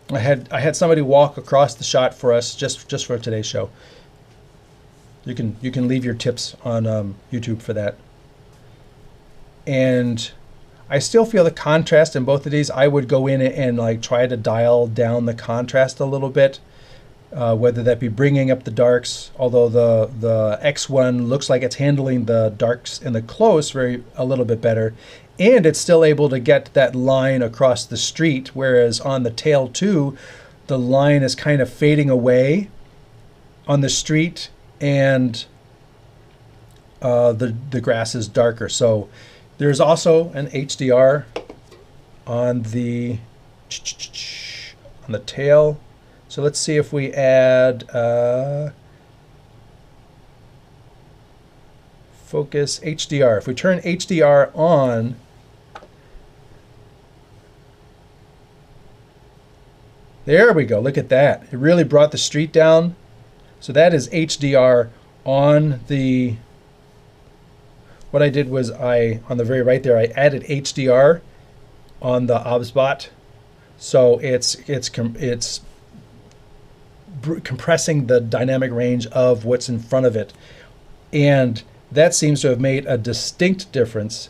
I had somebody walk across the shot for us just for today's show. You can leave your tips on YouTube for that. And I still feel the contrast in both of these. I would go in and like try to dial down the contrast a little bit, whether that be bringing up the darks. Although the X1 looks like it's handling the darks in the close a little bit better, and it's still able to get that line across the street. Whereas on the tail 2, the line is kind of fading away on the street, and the grass is darker. So there's also an HDR on the tail. So let's see if we add focus HDR. If we turn HDR on, there we go. Look at that. It really brought the street down. So that is HDR on the, what I did was on the very right there, I added HDR on the OBSBot. So it's compressing the dynamic range of what's in front of it. And that seems to have made a distinct difference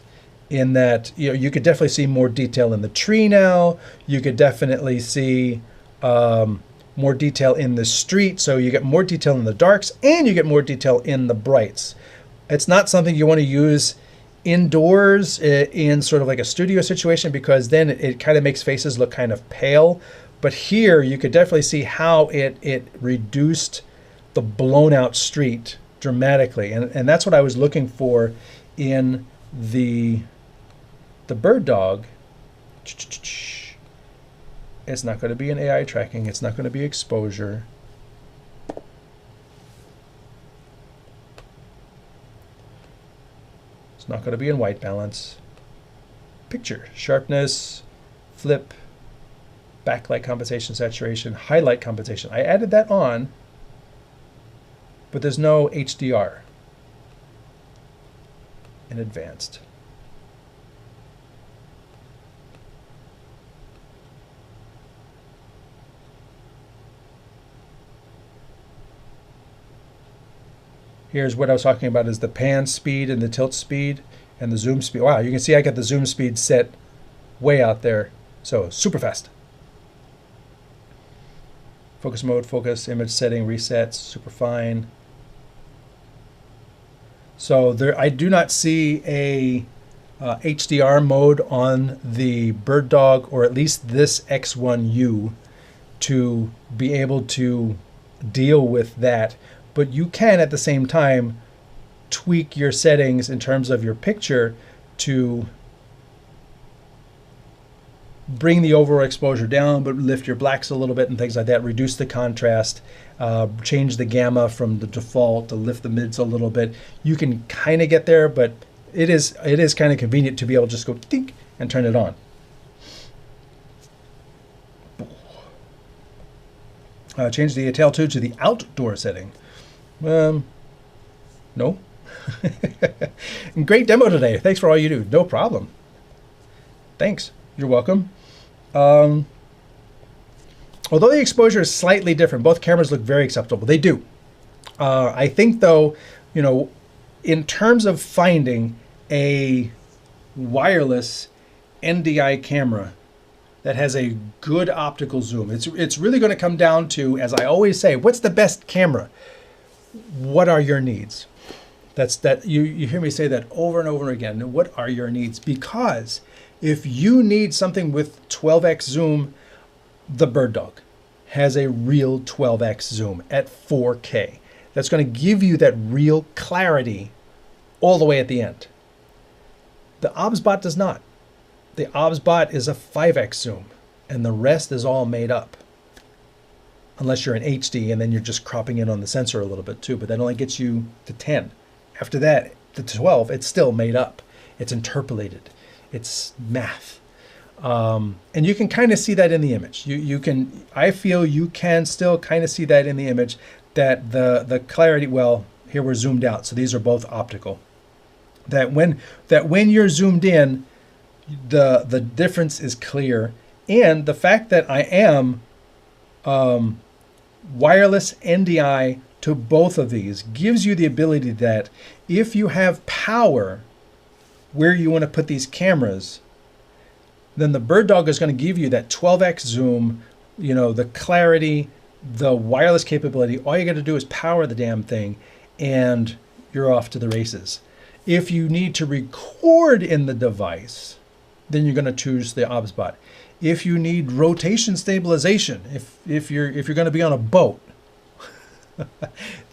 in that, you know, you could definitely see more detail in the tree now. You could definitely see more detail in the street, so you get more detail in the darks and you get more detail in the brights. It's not something you want to use indoors in sort of like a studio situation, because then it kind of makes faces look kind of pale. But here you could definitely see how it reduced the blown out street dramatically, and that's what I was looking for in the BirdDog. It's not going to be an AI tracking. It's not going to be exposure. It's not going to be in white balance. Picture, sharpness, flip, backlight compensation, saturation, highlight compensation. I added that on, but there's no HDR in advanced. Here's what I was talking about, is the pan speed and the tilt speed and the zoom speed. Wow, you can see I got the zoom speed set way out there. So super fast. Focus mode, focus, image setting, resets, super fine. So there, I do not see a HDR mode on the BirdDog, or at least this X1U, to be able to deal with that. But you can at the same time tweak your settings in terms of your picture to bring the overall exposure down, but lift your blacks a little bit and things like that, reduce the contrast, change the gamma from the default to lift the mids a little bit. You can kind of get there, but it is kind of convenient to be able to just go think and turn it on. Change the tail tube to the outdoor setting. No. Great demo today. Thanks for all you do. No problem. Thanks. You're welcome. Although the exposure is slightly different, both cameras look very acceptable. They do. I think, though, you know, in terms of finding a wireless NDI camera that has a good optical zoom, it's really going to come down to, as I always say, what's the best camera? What are your needs? You hear me say that over and over again. What are your needs? Because if you need something with 12x zoom, the BirdDog has a real 12x zoom at 4K. That's going to give you that real clarity all the way at the end. The OBSBot does not. The OBSBot is a 5x zoom, and the rest is all made up. Unless you're in HD, and then you're just cropping in on the sensor a little bit too, but that only gets you to 10. After that, the 12, it's still made up. It's interpolated. It's math. And you can kind of see that in the image. I feel you can still kind of see that in the image, that the clarity, well, here we're zoomed out, so these are both optical. That when you're zoomed in, the difference is clear. And the fact that I am wireless NDI to both of these gives you the ability that if you have power where you want to put these cameras, then the BirdDog is going to give you that 12x zoom, you know, the clarity, the wireless capability. All you got to do is power the damn thing and you're off to the races. If you need to record in the device, then you're going to choose the OBSBot. If you need rotation stabilization, if you're going to be on a boat,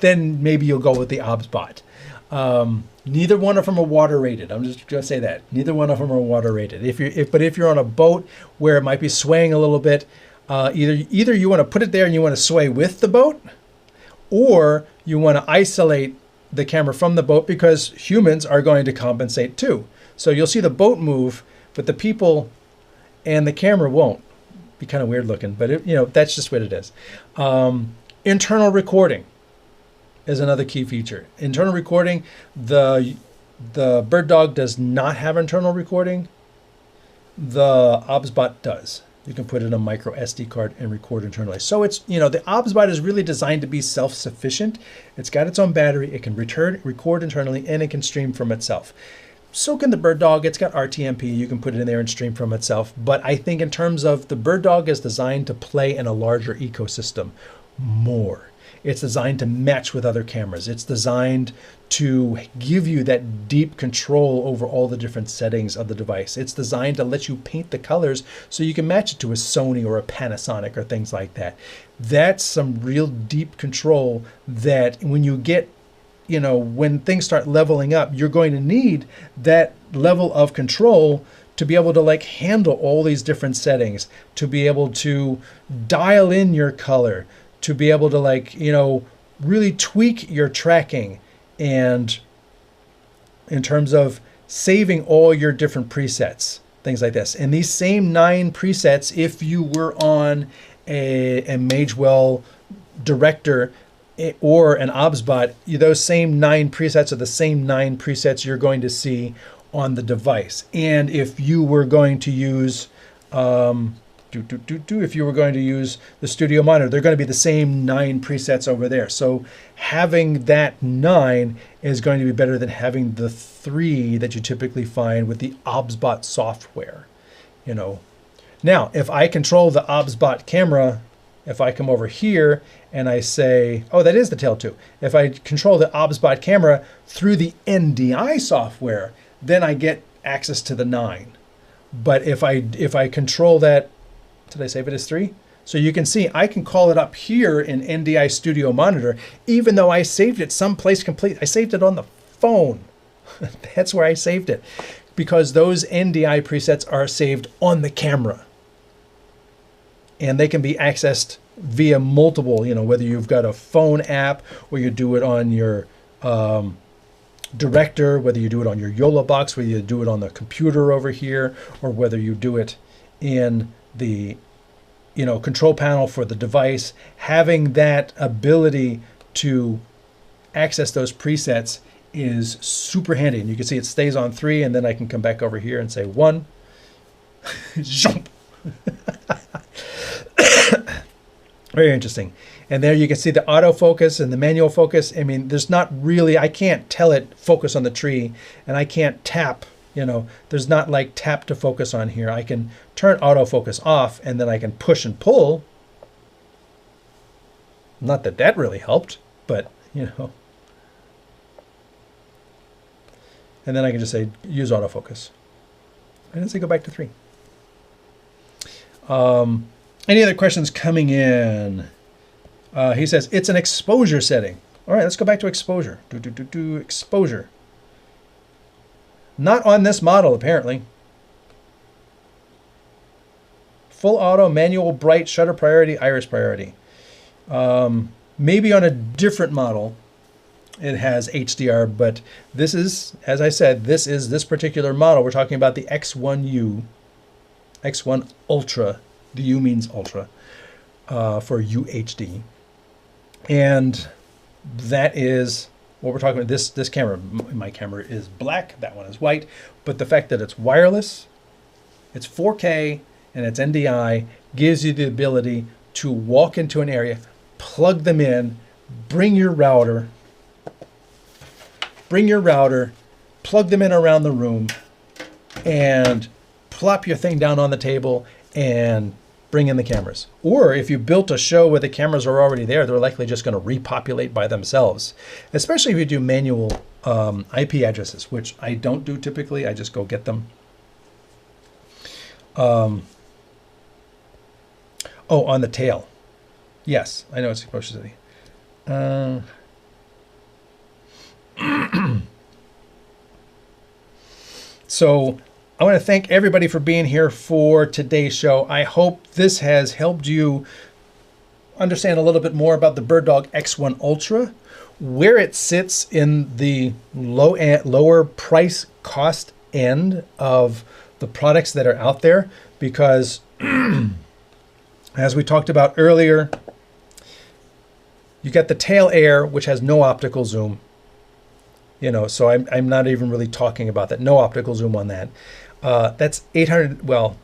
then maybe you'll go with the OBSBot. Neither one of them are water rated. I'm just going to say that. Neither one of them are water rated. But if you're on a boat where it might be swaying a little bit, either you want to put it there and you want to sway with the boat, or you want to isolate the camera from the boat, because humans are going to compensate too. So you'll see the boat move, but the people and the camera won't. Be kind of weird looking, but that's just what it is. Internal recording is another key feature. Internal recording, the BirdDog does not have internal recording. The OBSBot does. You can put in a micro SD card and record internally. So it's, the OBSBot is really designed to be self-sufficient. It's got its own battery. It can record internally, and it can stream from itself. So can the BirdDog. It's got RTMP. You can put it in there and stream from itself. But I think in terms of the BirdDog is designed to play in a larger ecosystem more. It's designed to match with other cameras. It's designed to give you that deep control over all the different settings of the device. It's designed to let you paint the colors so you can match it to a Sony or a Panasonic or things like that. That's some real deep control that when you get, when things start leveling up, you're going to need that level of control to be able to handle all these different settings, to be able to dial in your color, to be able to really tweak your tracking, and in terms of saving all your different presets, things like this. And these same 9 presets, if you were on a Magewell director or an OBSBot, those same 9 presets are the same 9 presets you're going to see on the device. And if you were going to use if you were going to use the studio monitor, they're going to be the same 9 presets over there. So having that 9 is going to be better than having the 3 that you typically find with the OBSBot software. Now, if I control the OBSBot camera, if I come over here and I say, oh, that is the tail tube. If I control the OBSBot camera through the NDI software, then I get access to the 9. But if I control that, did I save it as 3? So you can see I can call it up here in NDI Studio Monitor, even though I saved it someplace complete. I saved it on the phone. That's where I saved it, because those NDI presets are saved on the camera. And they can be accessed via multiple, whether you've got a phone app or you do it on your director, whether you do it on your YOLO box, whether you do it on the computer over here, or whether you do it in the control panel for the device, having that ability to access those presets is super handy. And you can see it stays on 3, and then I can come back over here and say 1, jump. Very interesting. And there you can see the autofocus and the manual focus. I mean, there's not really, I can't tell it focus on the tree, and I can't tap, there's not like tap to focus on here. I can turn autofocus off, and then I can push and pull. Not that that really helped, but, And then I can just say, use autofocus. And say go back to 3. Any other questions coming in? He says, it's an exposure setting. All right, let's go back to exposure. Exposure. Not on this model, apparently. Full auto, manual, bright, shutter priority, iris priority. Maybe on a different model it has HDR, but this is, as I said, this particular model. We're talking about the X1U, X1 Ultra. The U means Ultra for UHD. And that is what we're talking about. This camera, my camera is black, that one is white, but the fact that it's wireless, it's 4K, and it's NDI gives you the ability to walk into an area, plug them in, bring your router, plug them in around the room, and plop your thing down on the table and bring in the cameras. Or if you built a show where the cameras are already there, they're likely just going to repopulate by themselves, especially if you do manual IP addresses, which I don't do typically. I just go get them. Oh, on the tail. Yes, I know it's exposure city. So I want to thank everybody for being here for today's show. I hope this has helped you understand a little bit more about the BirdDog X1 Ultra, where it sits in the lower price cost end of the products that are out there, because as we talked about earlier, you got the Tail Air, which has no optical zoom. So I'm not even really talking about that. No optical zoom on that. That's 800. Well,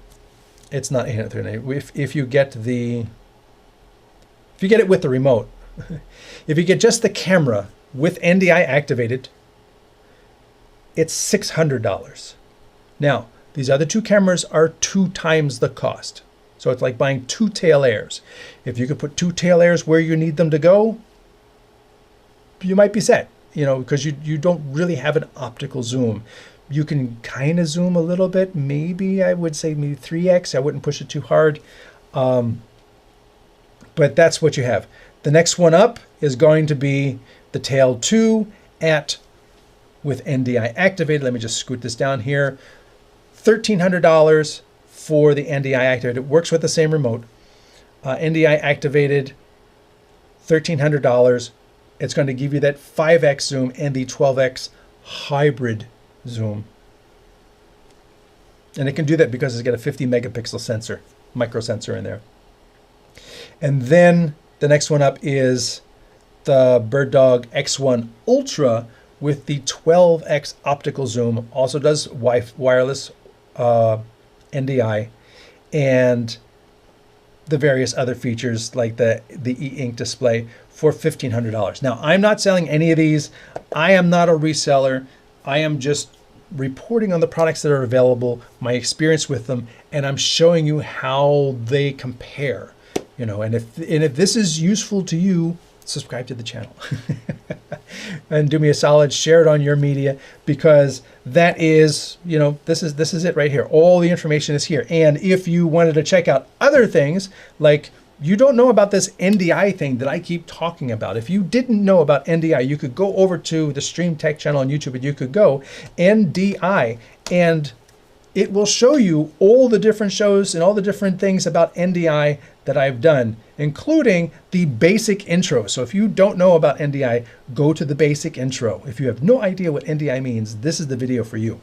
it's not 839. If you get it with the remote, if you get just the camera with NDI activated, it's $600. Now, these other 2 cameras are 2 times the cost. So it's like buying 2 Tail Airs. If you could put 2 Tail Airs where you need them to go, you might be set. Because you don't really have an optical zoom. You can kind of zoom a little bit. Maybe I would say maybe 3x. I wouldn't push it too hard. But that's what you have. The next one up is going to be the Tail 2 with NDI activated. Let me just scoot this down here. $1,300 for the NDI activated. It works with the same remote. NDI activated, $1,300. It's going to give you that 5x zoom and the 12x hybrid zoom. And it can do that because it's got a 50 megapixel sensor, micro sensor in there. And then the next one up is the BirdDog X1 Ultra with the 12x optical zoom. Also does wireless NDI and the various other features like the e-ink display for $1,500. Now, I'm not selling any of these. I am not a reseller. I am just reporting on the products that are available, my experience with them, and I'm showing you how they compare. And if this is useful to you, subscribe to the channel. And do me a solid, share it on your media, because that is, this is it right here. All the information is here. And if you wanted to check out other things, like you don't know about this NDI thing that I keep talking about. If you didn't know about NDI, you could go over to the StreamTek channel on YouTube, and you could go NDI, and it will show you all the different shows and all the different things about NDI that I've done, including the basic intro. So if you don't know about NDI, go to the basic intro. If you have no idea what NDI means, this is the video for you.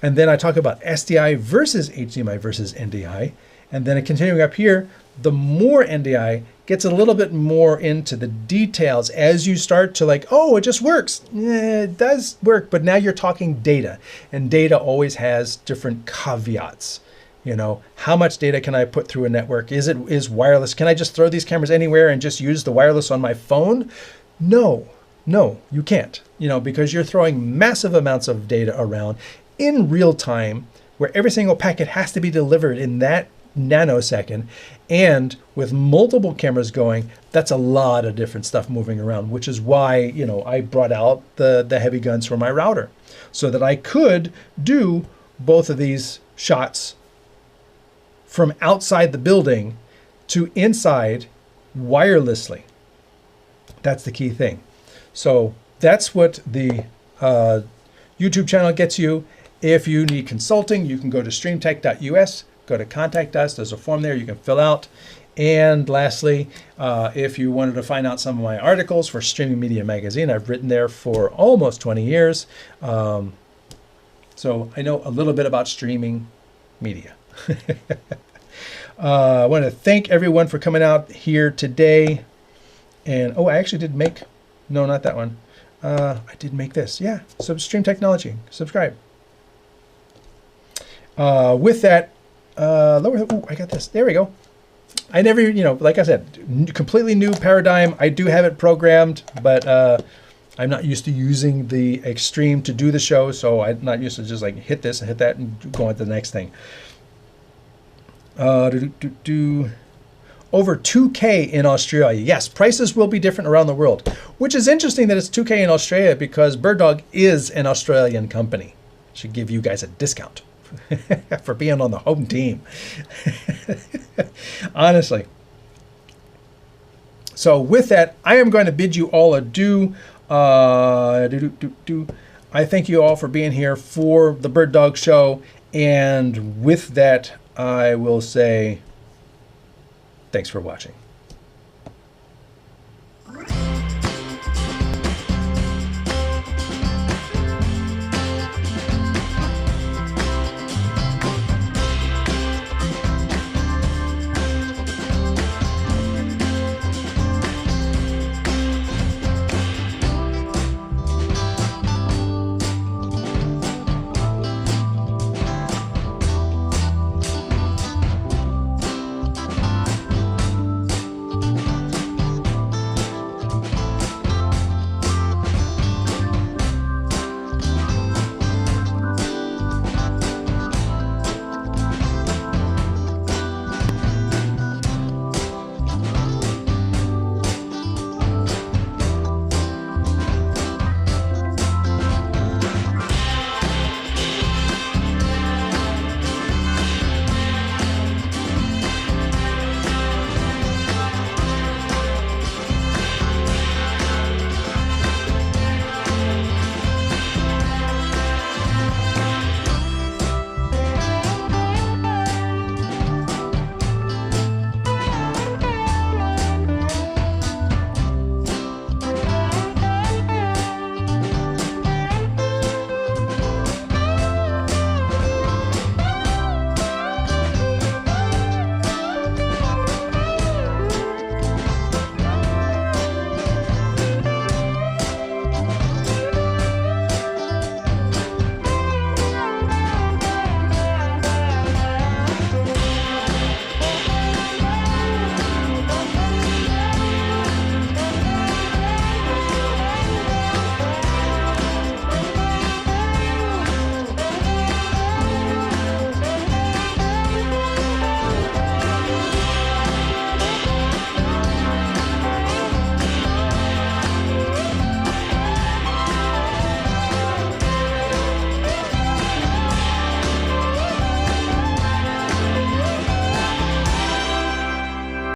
And then I talk about SDI versus HDMI versus NDI. And then continuing up here, the more NDI gets a little bit more into the details as you start to like, oh, it just works. It does work, but now you're talking data, and data always has different caveats. You know, how much data can I put through a network? Is wireless? Can I just throw these cameras anywhere and just use the wireless on my phone? No, you can't, you know, because you're throwing massive amounts of data around in real time, where every single packet has to be delivered in that nanosecond, and with multiple cameras going, that's a lot of different stuff moving around, which is why, you know, I brought out the heavy guns for my router so that I could do both of these shots from outside the building to inside wirelessly. That's the key thing. So that's what the YouTube channel gets you. If you need consulting, you can go to StreamTek.us. Go to contact us. There's a form there you can fill out. And lastly, if you wanted to find out some of my articles for Streaming Media Magazine, I've written there for almost 20 years. So I know a little bit about streaming media. I want to thank everyone for coming out here today. And I actually did make, no, not that one. I did make this. Yeah, Stream Technology. Subscribe. With that, I got this. There we go. I never, you know, like I said, completely new paradigm. I do have it programmed, but I'm not used to using the Extreme to do the show, so I'm not used to just like hit this and hit that and go on to the next thing. Over 2K in Australia. Yes, prices will be different around the world, which is interesting that it's 2K in Australia because BirdDog is an Australian company. Should give you guys a discount for being on the home team. Honestly. So with that, I am going to bid you all adieu. I thank you all for being here for the BirdDog show. And with that, I will say thanks for watching.